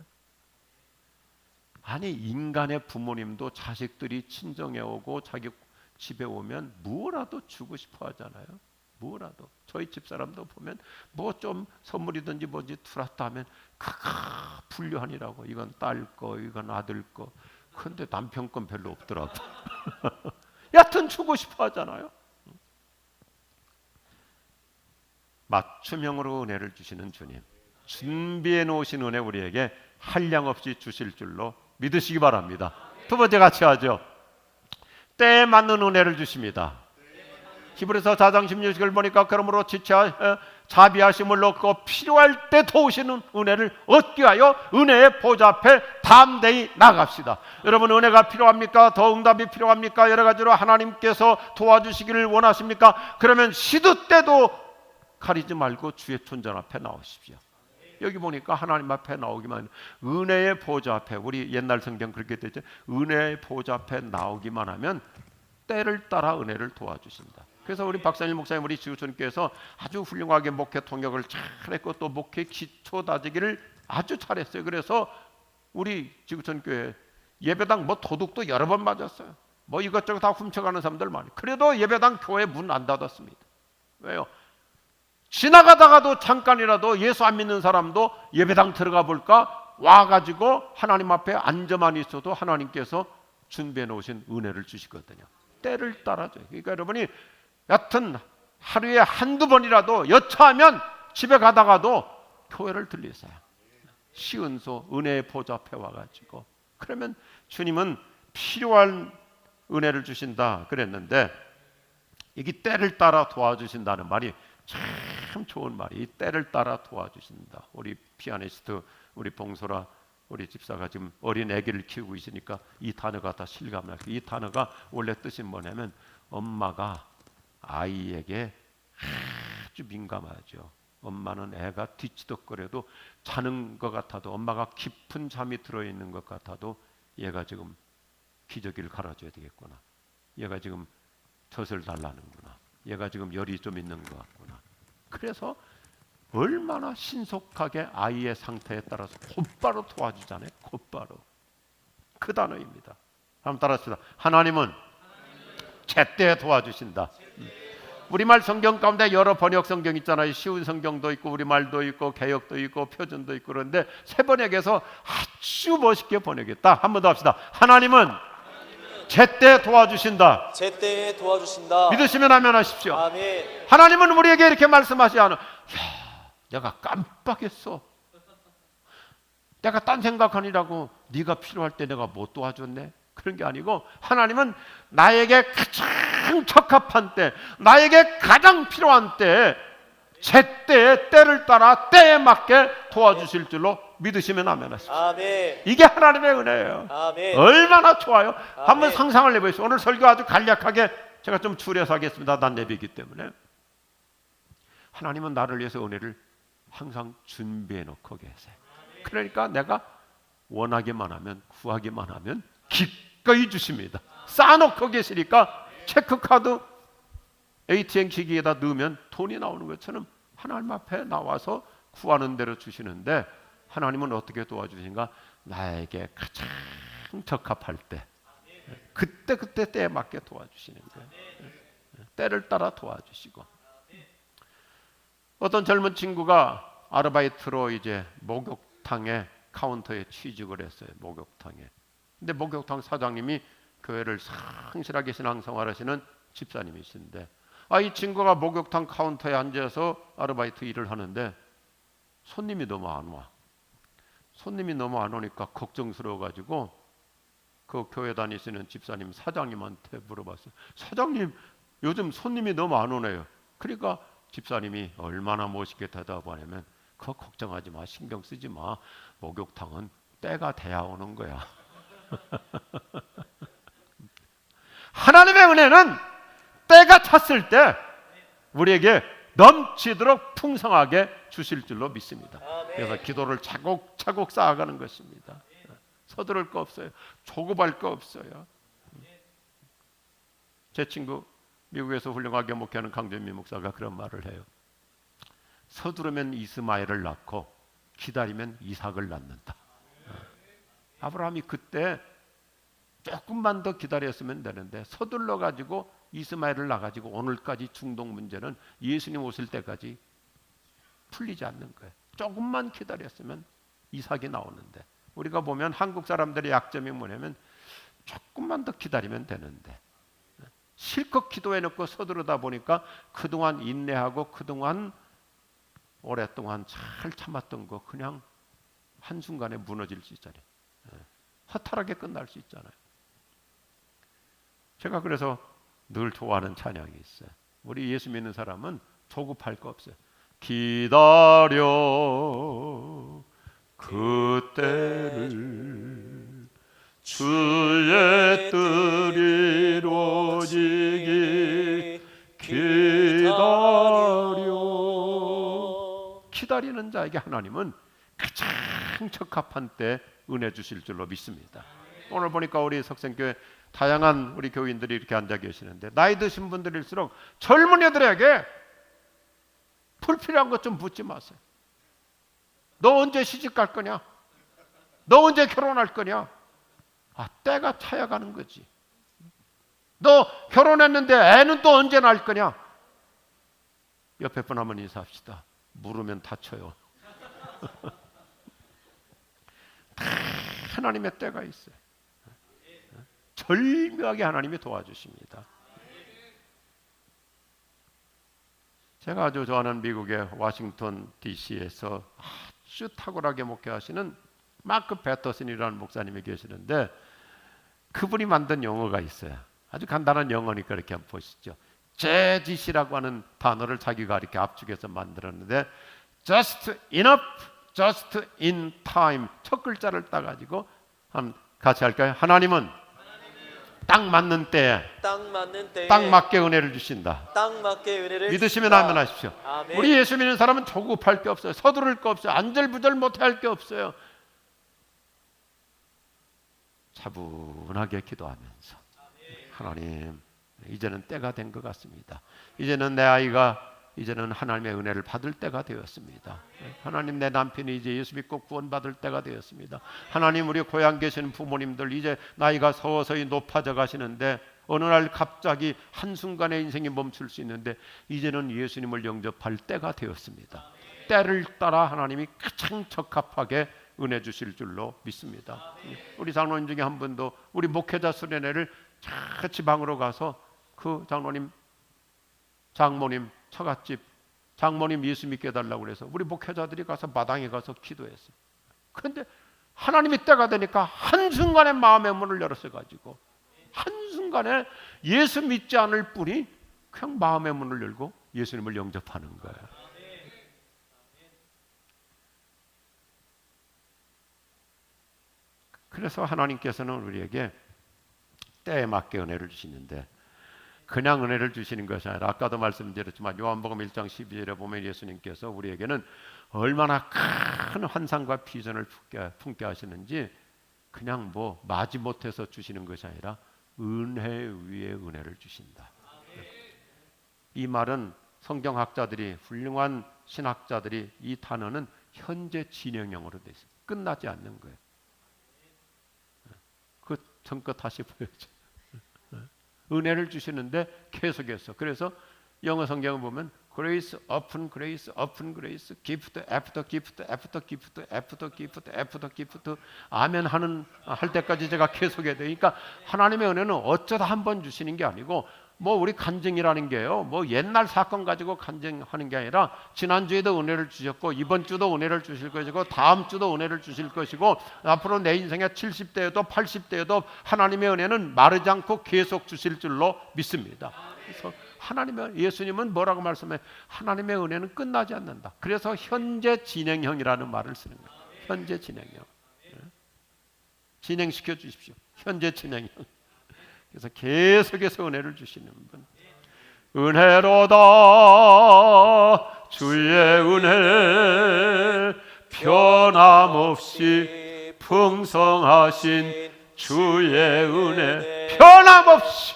B: 아니 인간의 부모님도 자식들이 친정에 오고 자기 집에 오면 뭐라도 주고 싶어 하잖아요. 뭐라도. 저희 집사람도 보면 뭐 좀 선물이든지 뭐지 들었다 하면 크크 분류하니라고. 이건 딸 거, 이건 아들 거. 근데 남편 건 별로 없더라고. 여하튼 주고 싶어 하잖아요. 맞춤형으로 은혜를 주시는 주님, 준비해 놓으신 은혜 우리에게 한량없이 주실 줄로 믿으시기 바랍니다. 두 번째 같이 하죠. 때에 맞는 은혜를 주십니다. 히브리서 4장 16절을 보니까 그러므로 지체 자비하심을 얻고 필요할 때 도우시는 은혜를 얻기 위하여 은혜의 보좌 앞에 담대히 나갑시다. 여러분 은혜가 필요합니까? 더 응답이 필요합니까? 여러 가지로 하나님께서 도와주시기를 원하십니까? 그러면 시도 때도 가리지 말고 주의 존전 앞에 나오십시오. 여기 보니까 하나님 앞에 나오기만, 은혜의 보좌 앞에, 우리 옛날 성경 그렇게 되죠. 은혜의 보좌 앞에 나오기만 하면 때를 따라 은혜를 도와주신다. 그래서 우리 박상일 목사님, 우리 지구촌교회에서 아주 훌륭하게 목회 통역을 잘했고 또 목회 기초 다지기를 아주 잘했어요. 그래서 우리 지구촌교회 예배당 뭐 도둑도 여러 번 맞았어요. 뭐 이것저것 다 훔쳐가는 사람들 많이. 그래도 예배당 교회 문 안 닫았습니다. 왜요? 지나가다가도 잠깐이라도 예수 안 믿는 사람도 예배당 들어가 볼까 와가지고 하나님 앞에 앉아만 있어도 하나님께서 준비해 놓으신 은혜를 주시거든요. 때를 따라줘요. 그러니까 여러분이 여튼 하루에 한두 번이라도 여차하면 집에 가다가도 교회를 들리세요. 시은소 은혜의 보좌 앞에 와가지고, 그러면 주님은 필요한 은혜를 주신다 그랬는데, 이게 때를 따라 도와주신다는 말이 참 좋은 말이, 이 때를 따라 도와주신다. 우리 피아니스트 우리 봉소라 우리 집사가 지금 어린 아기를 키우고 있으니까 이 단어가 다 실감나요. 이 단어가 원래 뜻이 뭐냐면 엄마가 아이에게 아주 민감하죠. 엄마는 애가 뒤치덕거려도 자는 것 같아도, 엄마가 깊은 잠이 들어있는 것 같아도 얘가 지금 기저귀를 갈아줘야 되겠구나, 얘가 지금 젖을 달라는구나, 얘가 지금 열이 좀 있는 것 같구나. 그래서 얼마나 신속하게 아이의 상태에 따라서 곧바로 도와주잖아요. 곧바로. 그 단어입니다. 한번 따라합시다. 하나님은 제때 도와주신다. 우리말 성경 가운데 여러 번역 성경 있잖아요. 쉬운 성경도 있고 우리말도 있고 개역도 있고 표준도 있고. 그런데 세 번역에서 아주 멋있게 번역했다. 한 번 더 합시다. 하나님은 제때 도와주신다.
C: 제때에 도와주신다.
B: 믿으시면 아멘 하십시오.
C: 아멘.
B: 하나님은 우리에게 이렇게 말씀하지 않아. 내가 깜빡했어. 내가 딴 생각하니라고 네가 필요할 때 내가 못 도와줬네. 그런 게 아니고, 하나님은 나에게 가장 적합한 때, 나에게 가장 필요한 때, 제때에 때를 따라 때에 맞게 도와주실 줄로 믿으시면 아멘 하십시오.
C: 아멘.
B: 이게 하나님의 은혜예요.
C: 아멘.
B: 얼마나 좋아요. 한번
C: 아멘.
B: 상상을 해보십시오. 오늘 설교 아주 간략하게 제가 좀 줄여서 하겠습니다. 난 예비이기 때문에. 하나님은 나를 위해서 은혜를 항상 준비해 놓고 계세요. 그러니까 내가 원하기만 하면, 구하기만 하면 기꺼이 주십니다. 쌓아놓고 계시니까 체크카드 ATM 기기에다 넣으면 돈이 나오는 것처럼 하나님 앞에 나와서 구하는 대로 주시는데, 하나님은 어떻게 도와주신가? 나에게 가장 적합할 때, 그때 때에 맞게 도와주시는 거예요. 때를 따라 도와주시고. 어떤 젊은 친구가 아르바이트로 이제 목욕탕에 카운터에 취직을 했어요. 목욕탕에. 근데 목욕탕 사장님이 교회를 성실하게 신앙생활하시는 집사님이신데, 이 친구가 목욕탕 카운터에 앉아서 아르바이트 일을 하는데 손님이 너무 안 와. 손님이 너무 안 오니까 걱정스러워가지고 그 교회 다니시는 집사님 사장님한테 물어봤어요. 사장님, 요즘 손님이 너무 안 오네요. 그러니까 집사님이 얼마나 멋있게 대답하냐면, 그거 걱정하지 마, 신경 쓰지 마. 목욕탕은 때가 돼야 오는 거야. 하나님의 은혜는 때가 찼을 때 우리에게 넘치도록 풍성하게 주실 줄로 믿습니다. 그래서 기도를 차곡차곡 쌓아가는 것입니다. 서두를 거 없어요. 조급할 거 없어요. 제 친구 미국에서 훌륭하게 목회하는 강준미 목사가 그런 말을 해요. 서두르면 이스마엘을 낳고 기다리면 이삭을 낳는다. 아브라함이 그때 조금만 더 기다렸으면 되는데 서둘러 가지고 이스마엘을 낳아가지고 오늘까지 중동 문제는 예수님 오실 때까지 풀리지 않는 거예요. 조금만 기다렸으면 이삭이 나오는데, 우리가 보면 한국 사람들의 약점이 뭐냐면 조금만 더 기다리면 되는데 실컷 기도해놓고 서두르다 보니까 그동안 인내하고 그동안 오랫동안 잘 참았던 거 그냥 한순간에 무너질 수 있잖아요. 허탈하게 끝날 수 있잖아요. 제가 그래서 늘 좋아하는 찬양이 있어요. 우리 예수 믿는 사람은 조급할 거 없어요. 기다려 그때를 주의 뜻이 이루어지기 기다리는 자에게 하나님은 가장 적합한 때 은혜 주실 줄로 믿습니다. 오늘 보니까 우리 석생교회 다양한 우리 교인들이 이렇게 앉아 계시는데, 나이 드신 분들일수록 젊은이들에게 불필요한 것 좀 묻지 마세요. 너 언제 시집 갈 거냐? 너 언제 결혼할 거냐? 때가 차야 가는 거지. 너 결혼했는데 애는 또 언제 낳을 거냐? 옆에 분 한번 인사합시다. 물으면 다쳐요. 다 하나님의 때가 있어요. 절묘하게 하나님이 도와주십니다. 제가 아주 좋아하는 미국의 워싱턴 DC에서 아주 탁월하게 목회하시는 마크 패터슨이라는 목사님이 계시는데, 그분이 만든 영어가 있어요. 아주 간단한 영어니까 이렇게 한번 보시죠. JGC라고 하는 단어를 자기가 이렇게 압축해서 만들었는데, just enough, just in time, 첫 글자를 따가지고 한번 같이 할까요? 하나님은 딱 맞는 때에 딱 맞게 은혜를 주신다.
C: 딱 맞게 은혜를
B: 믿으시면
C: 주신다.
B: 아멘 하십시오.
C: 아멘.
B: 우리 예수 믿는 사람은 조급할 게 없어요. 서두를 거 없어요. 안절부절 못할 게 없어요. 차분하게 기도하면서, 하나님, 이제는 때가 된 것 같습니다. 이제는 내 아이가 이제는 하나님의 은혜를 받을 때가 되었습니다. 하나님, 내 남편이 이제 예수 믿고 구원받을 때가 되었습니다. 하나님, 우리 고향 계시는 부모님들 이제 나이가 서서히 높아져 가시는데 어느 날 갑자기 한순간에 인생이 멈출 수 있는데 이제는 예수님을 영접할 때가 되었습니다. 때를 따라 하나님이 가장 적합하게 은혜 주실 줄로 믿습니다. 우리 장로님 중에 한 분도 우리 목회자 수련회를 같이 방으로 가서 그 장모님 처갓집 장모님 예수 믿게 해달라고 그래서 우리 목회자들이 가서 마당에 가서 기도했어요. 그런데 하나님이 때가 되니까 한순간에 마음의 문을 열었어가지고 한순간에 예수 믿지 않을 뿐이 그냥 마음의 문을 열고 예수님을 영접하는 거예요. 그래서 하나님께서는 우리에게 때에 맞게 은혜를 주시는데, 그냥 은혜를 주시는 것이 아니라 아까도 말씀드렸지만 요한복음 1장 12절에 보면 예수님께서 우리에게는 얼마나 큰 환상과 비전을 품게 하시는지 그냥 마지못해서 주시는 것이 아니라 은혜 위에 은혜를 주신다. 이 말은 성경학자들이, 훌륭한 신학자들이 이 단어는 현재 진행형으로 되어 있어요. 끝나지 않는 거예요. 그 전껏 다시 보여줘. 은혜를 주시는데 계속해서, 그래서 영어 성경을 보면 grace upon grace upon grace, gift after gift after gift after gift after gift, 아멘 할 때까지 제가 계속해야 되니까 하나님의 은혜는 어쩌다 한 번 주시는 게 아니고 뭐 우리 간증이라는 게요, 뭐 옛날 사건 가지고 간증하는 게 아니라 지난주에도 은혜를 주셨고 이번 주도 은혜를 주실 것이고 다음 주도 은혜를 주실 것이고 앞으로 내 인생의 70대에도 80대에도 하나님의 은혜는 마르지 않고 계속 주실 줄로 믿습니다. 그래서 하나님의, 예수님은 뭐라고 말씀해? 하나님의 은혜는 끝나지 않는다. 그래서 현재 진행형이라는 말을 쓰는 거예요. 현재 진행형. 진행시켜 주십시오. 현재 진행형. 그래서 계속해서 은혜를 주시는 분. 은혜로다 주의 은혜 변함없이 풍성하신 주의 은혜 변함없이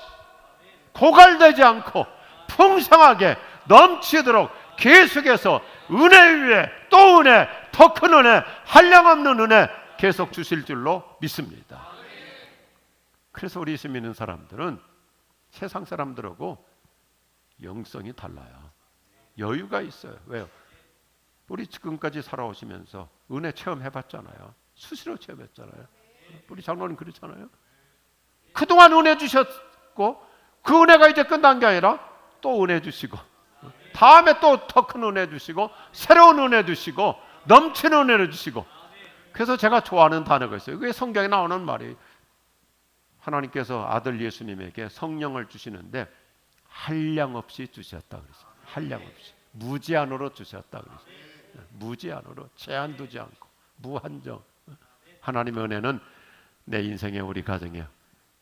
B: 고갈되지 않고 풍성하게 넘치도록 계속해서 은혜 위에 또 은혜, 더 큰 은혜, 한량없는 은혜 계속 주실 줄로 믿습니다. 그래서 우리 예수 믿는 사람들은 세상 사람들하고 영성이 달라요. 여유가 있어요. 왜요? 우리 지금까지 살아오시면서 은혜 체험해봤잖아요. 수시로 체험했잖아요. 우리 장로님 그렇잖아요. 그동안 은혜 주셨고 그 은혜가 이제 끝난 게 아니라 또 은혜 주시고 다음에 또 더 큰 은혜 주시고 새로운 은혜 주시고 넘치는 은혜를 주시고. 그래서 제가 좋아하는 단어가 있어요. 그게 성경에 나오는 말이에요. 하나님께서 아들 예수님에게 성령을 주시는데 한량없이 주셨다 그랬어요. 한량없이 무제한으로 주셨다 그랬어요. 무제한으로 제한 두지 않고 무한정. 하나님의 은혜는 내 인생에, 우리 가정에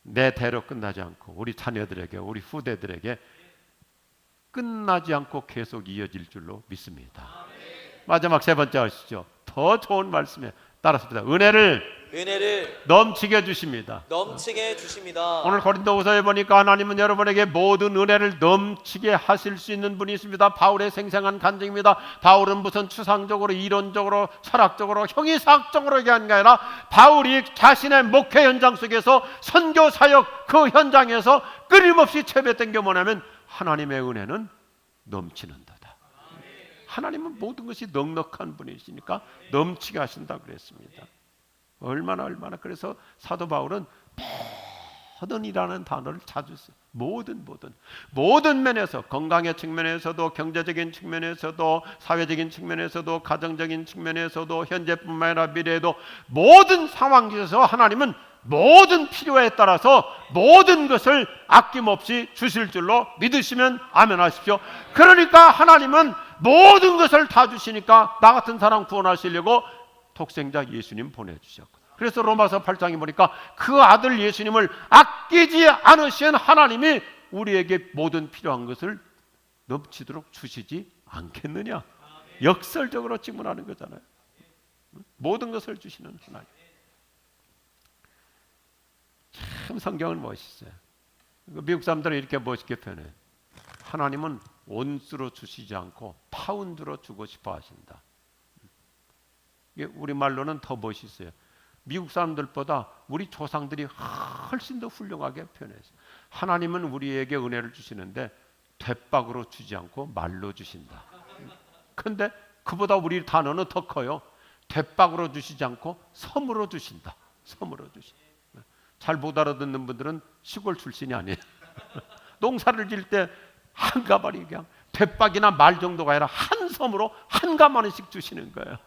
B: 내 대로 끝나지 않고 우리 자녀들에게, 우리 후대들에게 끝나지 않고 계속 이어질 줄로 믿습니다. 마지막 세 번째 하시죠. 더 좋은 말씀에 따라서입니다. 은혜를 넘치게 주십니다.
C: 넘치게 주십니다.
B: 오늘 고린도후서에 보니까 하나님은 여러분에게 모든 은혜를 넘치게 하실 수 있는 분이 있습니다. 바울의 생생한 간증입니다. 바울은 무슨 추상적으로, 이론적으로, 철학적으로, 형이사학적으로 얘기하는 게 아니라 바울이 자신의 목회 현장 속에서 선교 사역 그 현장에서 끊임없이 체험했던 게 뭐냐면 하나님의 은혜는 넘치는다. 하나님은 모든 것이 넉넉한 분이시니까 넘치게 하신다 그랬습니다. 얼마나 그래서 사도 바울은 모든이라는 단어를 자주 써요. 모든 면에서, 건강의 측면에서도, 경제적인 측면에서도, 사회적인 측면에서도, 가정적인 측면에서도, 현재뿐만 아니라 미래에도 모든 상황에서 하나님은 모든 필요에 따라서 모든 것을 아낌없이 주실 줄로 믿으시면 아멘 하십시오. 그러니까 하나님은 모든 것을 다 주시니까 나 같은 사람 구원하시려고 독생자 예수님 보내주셨고, 그래서 로마서 8장에 보니까 그 아들 예수님을 아끼지 않으신 하나님이 우리에게 모든 필요한 것을 넘치도록 주시지 않겠느냐. 역설적으로 질문하는 거잖아요. 모든 것을 주시는 하나님. 참 성경은 멋있어요. 미국 사람들은 이렇게 멋있게 표현해요. 하나님은 온수로 주시지 않고 파운드로 주고 싶어 하신다. 이게 우리말로는 더 멋있어요. 미국 사람들보다 우리 조상들이 훨씬 더 훌륭하게 표현했어요. 하나님은 우리에게 은혜를 주시는데 대박으로 주지 않고 말로 주신다. 근데 그보다 우리 단어는 더 커요. 대박으로 주시지 않고 섬으로 주신다. 섬으로 주신다. 잘 못 알아듣는 분들은 시골 출신이 아니에요. 농사를 질 때 한 가마리 그냥 대박이나 말 정도가 아니라 한 섬으로 한 가마리씩 주시는 거예요.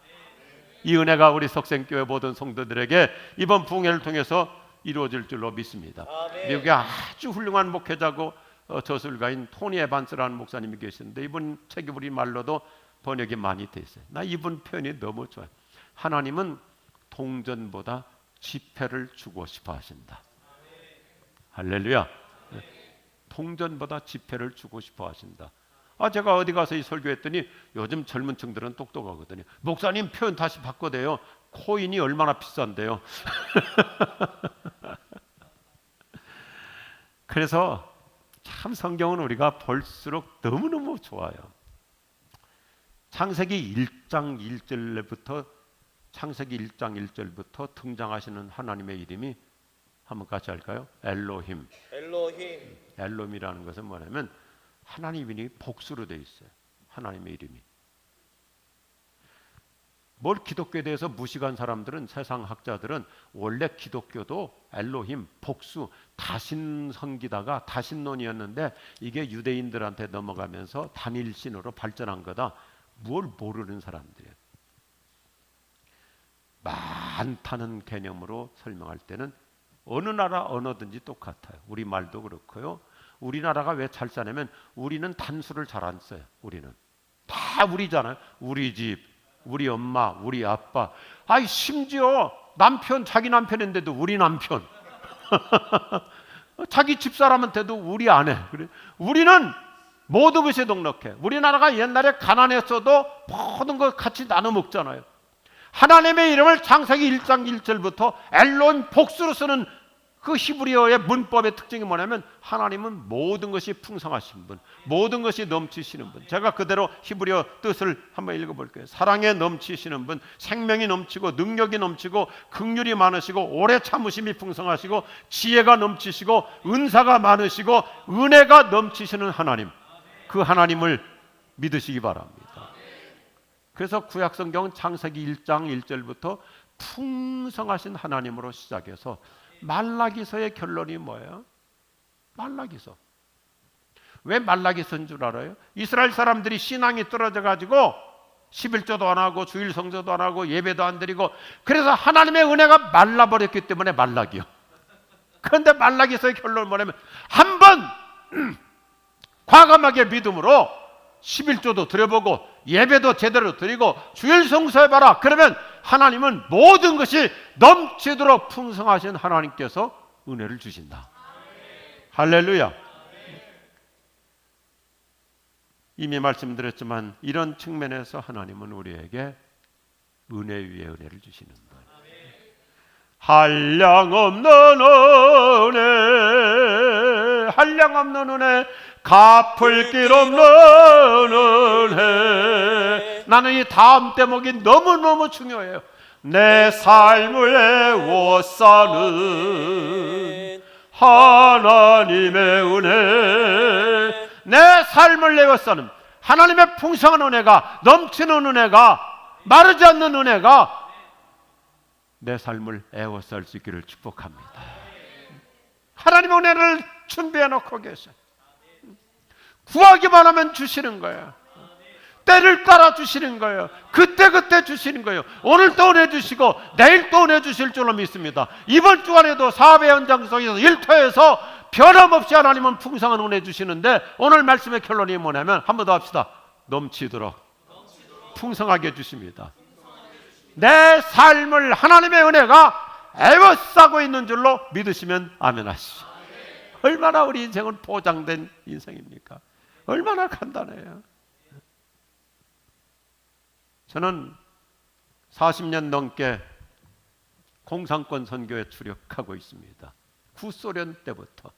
B: 이 은혜가 우리 석생교회 모든 성도들에게 이번 부흥회를 통해서 이루어질 줄로 믿습니다. 미국에 아주 훌륭한 목회자고 저술가인 토니 에반스라는 목사님이 계시는데 이분 책이 우리 말로도 번역이 많이 돼 있어요. 나 이분 표현이 너무 좋아요. 하나님은 동전보다 지폐를 주고 싶어 하신다. 할렐루야. 동전보다 지폐를 주고 싶어 하신다. 제가 어디 가서 이 설교했더니 요즘 젊은 층들은 똑똑하거든요. 목사님 표현 다시 바꿔대요. 코인이 얼마나 비싼데요. 그래서 참 성경은 우리가 볼수록 너무너무 좋아요. 창세기 1장 1절부터 등장하시는 하나님의 이름이 한번 같이 할까요? 엘로힘. 엘로힘이라는 것은 뭐냐면 하나님 이름이 복수로 되어 있어요. 하나님의 이름이 뭘 기독교에 대해서 무식한 사람들은, 세상 학자들은 원래 기독교도 엘로힘, 복수, 다신성기다가 다신론이었는데 이게 유대인들한테 넘어가면서 단일신으로 발전한 거다. 뭘 모르는 사람들이에요. 많다는 개념으로 설명할 때는 어느 나라 언어든지 똑같아요. 우리 말도 그렇고요. 우리나라가 왜 잘 사냐면 우리는 단수를 잘 안 써요. 우리는 다 우리잖아요. 우리 집, 우리 엄마, 우리 아빠. 아이 심지어 남편, 자기 남편인데도 우리 남편. 자기 집사람한테도 우리 아내. 그래. 우리는 모든 것이 넉넉해. 우리나라가 옛날에 가난했어도 모든 것 같이 나눠 먹잖아요. 하나님의 이름을 창세기 1장 1절부터 엘론 복수로 쓰는 그 히브리어의 문법의 특징이 뭐냐면 하나님은 모든 것이 풍성하신 분, 모든 것이 넘치시는 분. 제가 그대로 히브리어 뜻을 한번 읽어볼게요. 사랑에 넘치시는 분, 생명이 넘치고 능력이 넘치고 긍휼이 많으시고 오래 참으심이 풍성하시고 지혜가 넘치시고 은사가 많으시고 은혜가 넘치시는 하나님. 그 하나님을 믿으시기 바랍니다. 그래서 구약성경은 창세기 1장 1절부터 풍성하신 하나님으로 시작해서 말라기서의 결론이 뭐예요? 말라기서. 왜 말라기서인 줄 알아요? 이스라엘 사람들이 신앙이 떨어져 가지고 11조도 안 하고 주일 성조도 안 하고 예배도 안 드리고 그래서 하나님의 은혜가 말라버렸기 때문에 말라기요. 그런데 말라기서의 결론은 뭐냐면 한번 과감하게 믿음으로 11조도 드려보고 예배도 제대로 드리고 주일 성수해봐라. 그러면 하나님은 모든 것이 넘치도록 풍성하신 하나님께서 은혜를 주신다. 할렐루야. 이미 말씀드렸지만 이런 측면에서 하나님은 우리에게 은혜 위에 은혜를 주시는 거예요. 한량없는 은혜, 한량없는 은혜, 갚을 길 없는 은혜. 나는 이 다음 대목이 너무너무 중요해요. 내 삶을 애워싸는 하나님의 은혜. 내 삶을 애워싸는 하나님의 풍성한 은혜가, 넘치는 은혜가, 마르지 않는 은혜가 내 삶을 애워쌀 수 있기를 축복합니다. 하나님의 은혜를 준비해 놓고 계셔요. 구하기만 하면 주시는 거예요. 때를 따라 주시는 거예요. 그때그때 주시는 거예요. 오늘 또 은혜 주시고 내일 또 은혜 주실 줄로 믿습니다. 이번 주간에도 사업의 현장 속에서 일터에서 변함없이 하나님은 풍성한 은혜 주시는데 오늘 말씀의 결론이 뭐냐면 한 번 더 합시다. 넘치도록 풍성하게 주십니다. 내 삶을 하나님의 은혜가 애워싸고 있는 줄로 믿으시면 아멘 하시죠. 얼마나 우리 인생은 보장된 인생입니까? 얼마나 간단해요. 저는 40년 넘게 공산권 선교에 출력하고 있습니다. 구소련 때부터,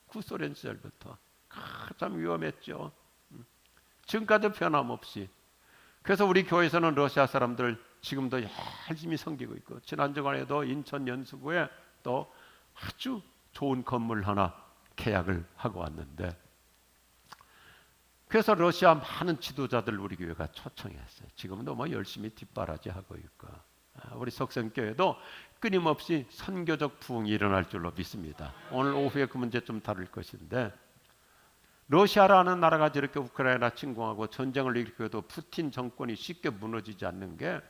B: 구소련 시절부터 참 위험했죠. 지금까지 변함없이. 그래서 우리 교회에서는 러시아 사람들 지금도 열심히 섬기고 있고, 지난주간에도 인천 연수구에 또 아주 좋은 건물 하나 계약을 하고 왔는데, 그래서 러시아 많은 지도자들 우리 교회가 초청했어요. 지금도 뭐 열심히 뒷바라지하고 있고, 우리 석성교회도 끊임없이 선교적 부흥이 일어날 줄로 믿습니다. 오늘 오후에 그 문제 좀 다룰 것인데, 러시아라는 나라가 저렇게 우크라이나 침공하고 전쟁을 일으켜도 푸틴 정권이 쉽게 무너지지 않는 게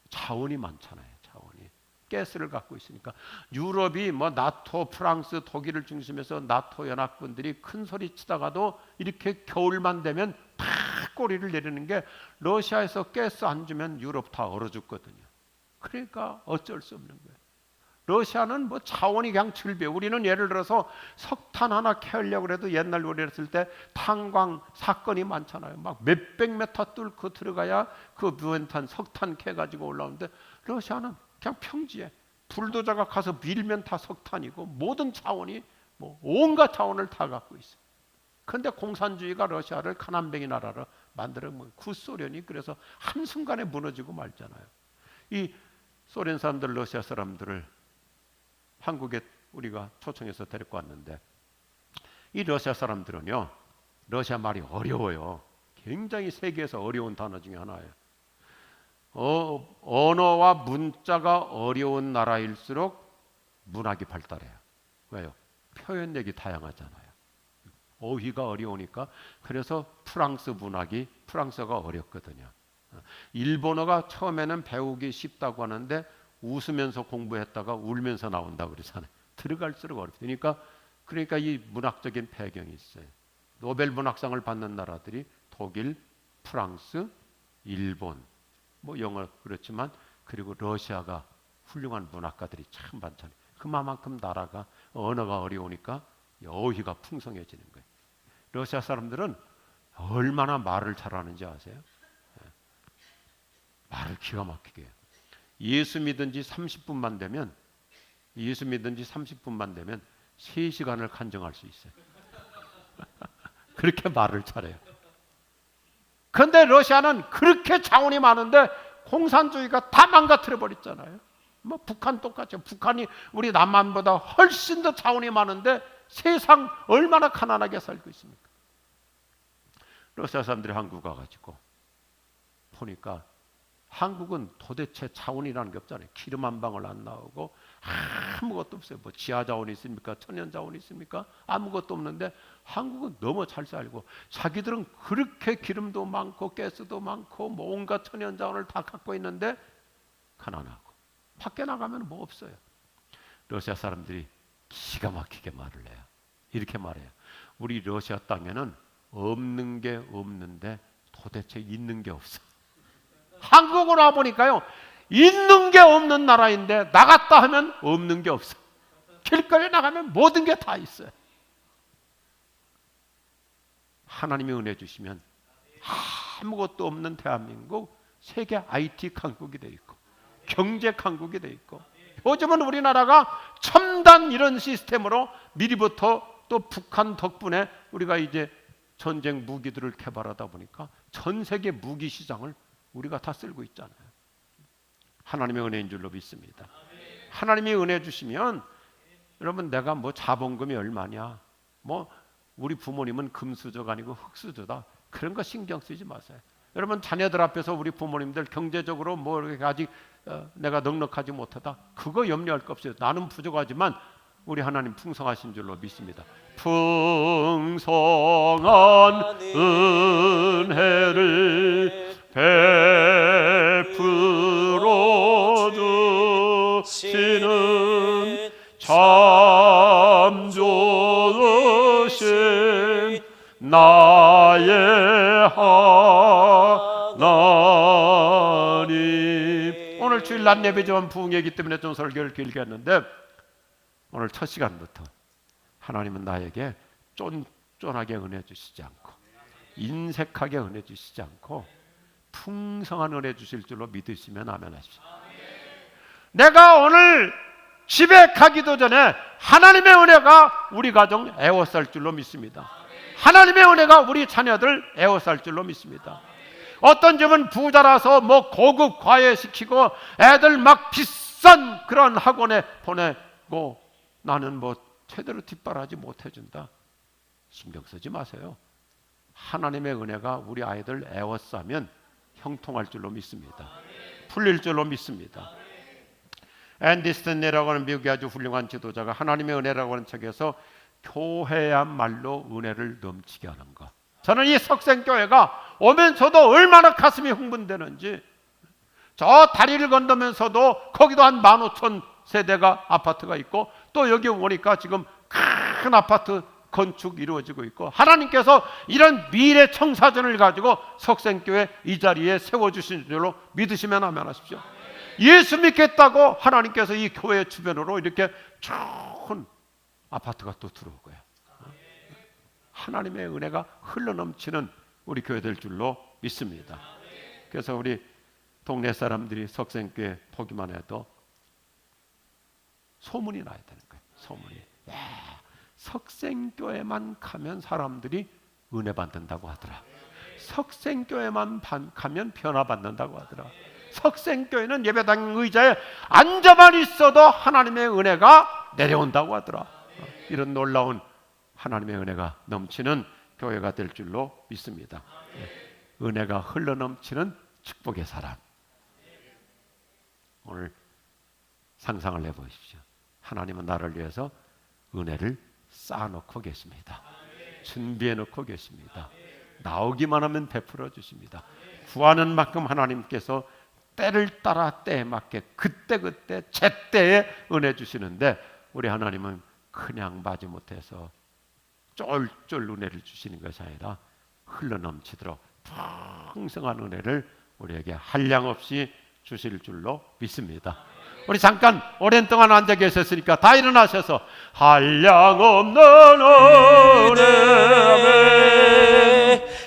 B: 자원이 많잖아요. 자원이. 가스를 갖고 있으니까. 유럽이 뭐 나토, 프랑스, 독일을 중심해서 나토 연합군들이 큰 소리 치다가도 이렇게 겨울만 되면 다 꼬리를 내리는 게 러시아에서 가스 안 주면 유럽 다 얼어 죽거든요. 그러니까 어쩔 수 없는 거예요. 러시아는 뭐 자원이 그냥 즐겨. 우리는 예를 들어서 석탄 하나 캐려고 해도 옛날 우리 했을 때 탄광 사건이 많잖아요. 막 몇백 메타 뚫고 들어가야 그 무엔탄 석탄 캐가지고 올라오는데 러시아는 그냥 평지에 불도저가 가서 밀면 다 석탄이고 모든 자원이 뭐 온갖 자원을 다 갖고 있어요. 그런데 공산주의가 러시아를 가난뱅이 나라로 만들어 구소련이 그래서 한순간에 무너지고 말잖아요. 이 소련 사람들, 러시아 사람들을 한국에 우리가 초청해서 데리고 왔는데, 이 러시아 사람들은요, 러시아 말이 어려워요. 굉장히 세계에서 어려운 단어 중에 하나예요. 언어와 문자가 어려운 나라일수록 문학이 발달해요. 왜요? 표현력이 다양하잖아요. 어휘가 어려우니까. 그래서 프랑스 문학이, 프랑스어가 어렵거든요. 일본어가 처음에는 배우기 쉽다고 하는데 웃으면서 공부했다가 울면서 나온다고 그러잖아요. 들어갈수록 어렵으니까. 그러니까 이 문학적인 배경이 있어요. 노벨 문학상을 받는 나라들이 독일, 프랑스, 일본, 뭐 영어 그렇지만, 그리고 러시아가 훌륭한 문학가들이 참 많잖아요. 그만큼 나라가 언어가 어려우니까 어휘가 풍성해지는 거예요. 러시아 사람들은 얼마나 말을 잘하는지 아세요? 말을 기가 막히게 해요. 예수 믿은 지 30분만 되면 3시간을 간증할 수 있어요. 그렇게 말을 잘해요. 그런데 러시아는 그렇게 자원이 많은데 공산주의가 다 망가뜨려 버렸잖아요. 뭐 북한 똑같죠. 북한이 우리 남한보다 훨씬 더 자원이 많은데 세상 얼마나 가난하게 살고 있습니까? 러시아 사람들이 한국 와가지고 보니까 한국은 도대체 자원이라는 게 없잖아요. 기름 한 방울 안 나오고 아무것도 없어요. 뭐 지하 자원이 있습니까? 천연 자원이 있습니까? 아무것도 없는데 한국은 너무 잘 살고, 자기들은 그렇게 기름도 많고 가스도 많고 뭐 온갖 천연 자원을 다 갖고 있는데 가난하고, 밖에 나가면 뭐 없어요. 러시아 사람들이 기가 막히게 말을 해요. 이렇게 말해요. 우리 러시아 땅에는 없는 게 없는데 도대체 있는 게 없어. 한국으로 와보니까요, 있는 게 없는 나라인데 나갔다 하면 없는 게 없어. 길거리에 나가면 모든 게 다 있어요. 하나님의 은혜 주시면 아무것도 없는 대한민국 세계 IT 강국이 돼 있고 경제 강국이 돼 있고, 요즘은 우리나라가 첨단 이런 시스템으로 미리부터 또 북한 덕분에 우리가 이제 전쟁 무기들을 개발하다 보니까 전 세계 무기 시장을 우리가 다 쓸고 있잖아요. 하나님의 은혜인 줄로 믿습니다. 하나님이 은혜 주시면, 여러분 내가 뭐 자본금이 얼마냐, 뭐 우리 부모님은 금수저가 아니고 흙수저다, 그런 거 신경 쓰지 마세요. 여러분 자녀들 앞에서 우리 부모님들 경제적으로 뭐 이렇게 아직 내가 넉넉하지 못하다, 그거 염려할 거 없어요. 나는 부족하지만 우리 하나님 풍성하신 줄로 믿습니다. 풍성한 은혜를 베풀어 주시는 참 좋으신 나의 하나님. 오늘 주일 낮 예배 좀 부흥회이기 때문에 좀 설교를 길게 했는데, 오늘 첫 시간부터 하나님은 나에게 쫀쫀하게 은혜 주시지 않고 인색하게 은혜 주시지 않고 풍성한 은혜 주실 줄로 믿으시면 아멘 하십시오. 내가 오늘 집에 가기도 전에 하나님의 은혜가 우리 가정 에워쌀 줄로 믿습니다. 하나님의 은혜가 우리 자녀들 에워쌀 줄로 믿습니다. 어떤 집은 부자라서 뭐 고급 과외 시키고 애들 막 비싼 그런 학원에 보내고 나는 뭐 제대로 뒷바라지 못해준다, 신경 쓰지 마세요. 하나님의 은혜가 우리 아이들 에워싸면 형통할 줄로 믿습니다. 풀릴 줄로 믿습니다. 앤디 스탠리라고 하는 미국의 아주 훌륭한 지도자가 하나님의 은혜라고 하는 책에서 교회야말로 은혜를 넘치게 하는 것, 저는 이 석생교회가 오면 저도 얼마나 가슴이 흥분되는지. 저 다리를 건너면서도 거기도 한 15,000세대가 아파트가 있고, 또 여기 오니까 지금 큰 아파트 건축 이루어지고 있고, 하나님께서 이런 미래 청사전을 가지고 석생교회 이 자리에 세워주신 줄로 믿으시면 아멘 하십시오. 예수 믿겠다고 하나님께서 이 교회 주변으로 이렇게 좋은 아파트가 또 들어오고요. 하나님의 은혜가 흘러넘치는 우리 교회 될 줄로 믿습니다. 그래서 우리 동네 사람들이 석생교회 보기만 해도 소문이 나야 되는 거예요. 소문이. 야, 석생교회만 가면 사람들이 은혜 받는다고 하더라. 석생교회만 가면 변화 받는다고 하더라. 석생교회는 예배당 의자에 앉아만 있어도 하나님의 은혜가 내려온다고 하더라. 이런 놀라운 하나님의 은혜가 넘치는 교회가 될 줄로 믿습니다. 은혜가 흘러넘치는 축복의 사람, 오늘 상상을 해보십시오. 하나님은 나를 위해서 은혜를 쌓아놓고 계십니다. 준비해놓고 계십니다. 나오기만 하면 베풀어 주십니다. 구하는 만큼 하나님께서 때를 따라 때에 맞게 그때그때 제때에 은혜 주시는데, 우리 하나님은 그냥 마지못해서 쫄쫄 은혜를 주시는 것이 아니라 흘러넘치도록 풍성한 은혜를 우리에게 한량없이 주실 줄로 믿습니다. 우리 잠깐 오랜 동안 앉아 계셨으니까 다 일어나셔서 한량없는 은혜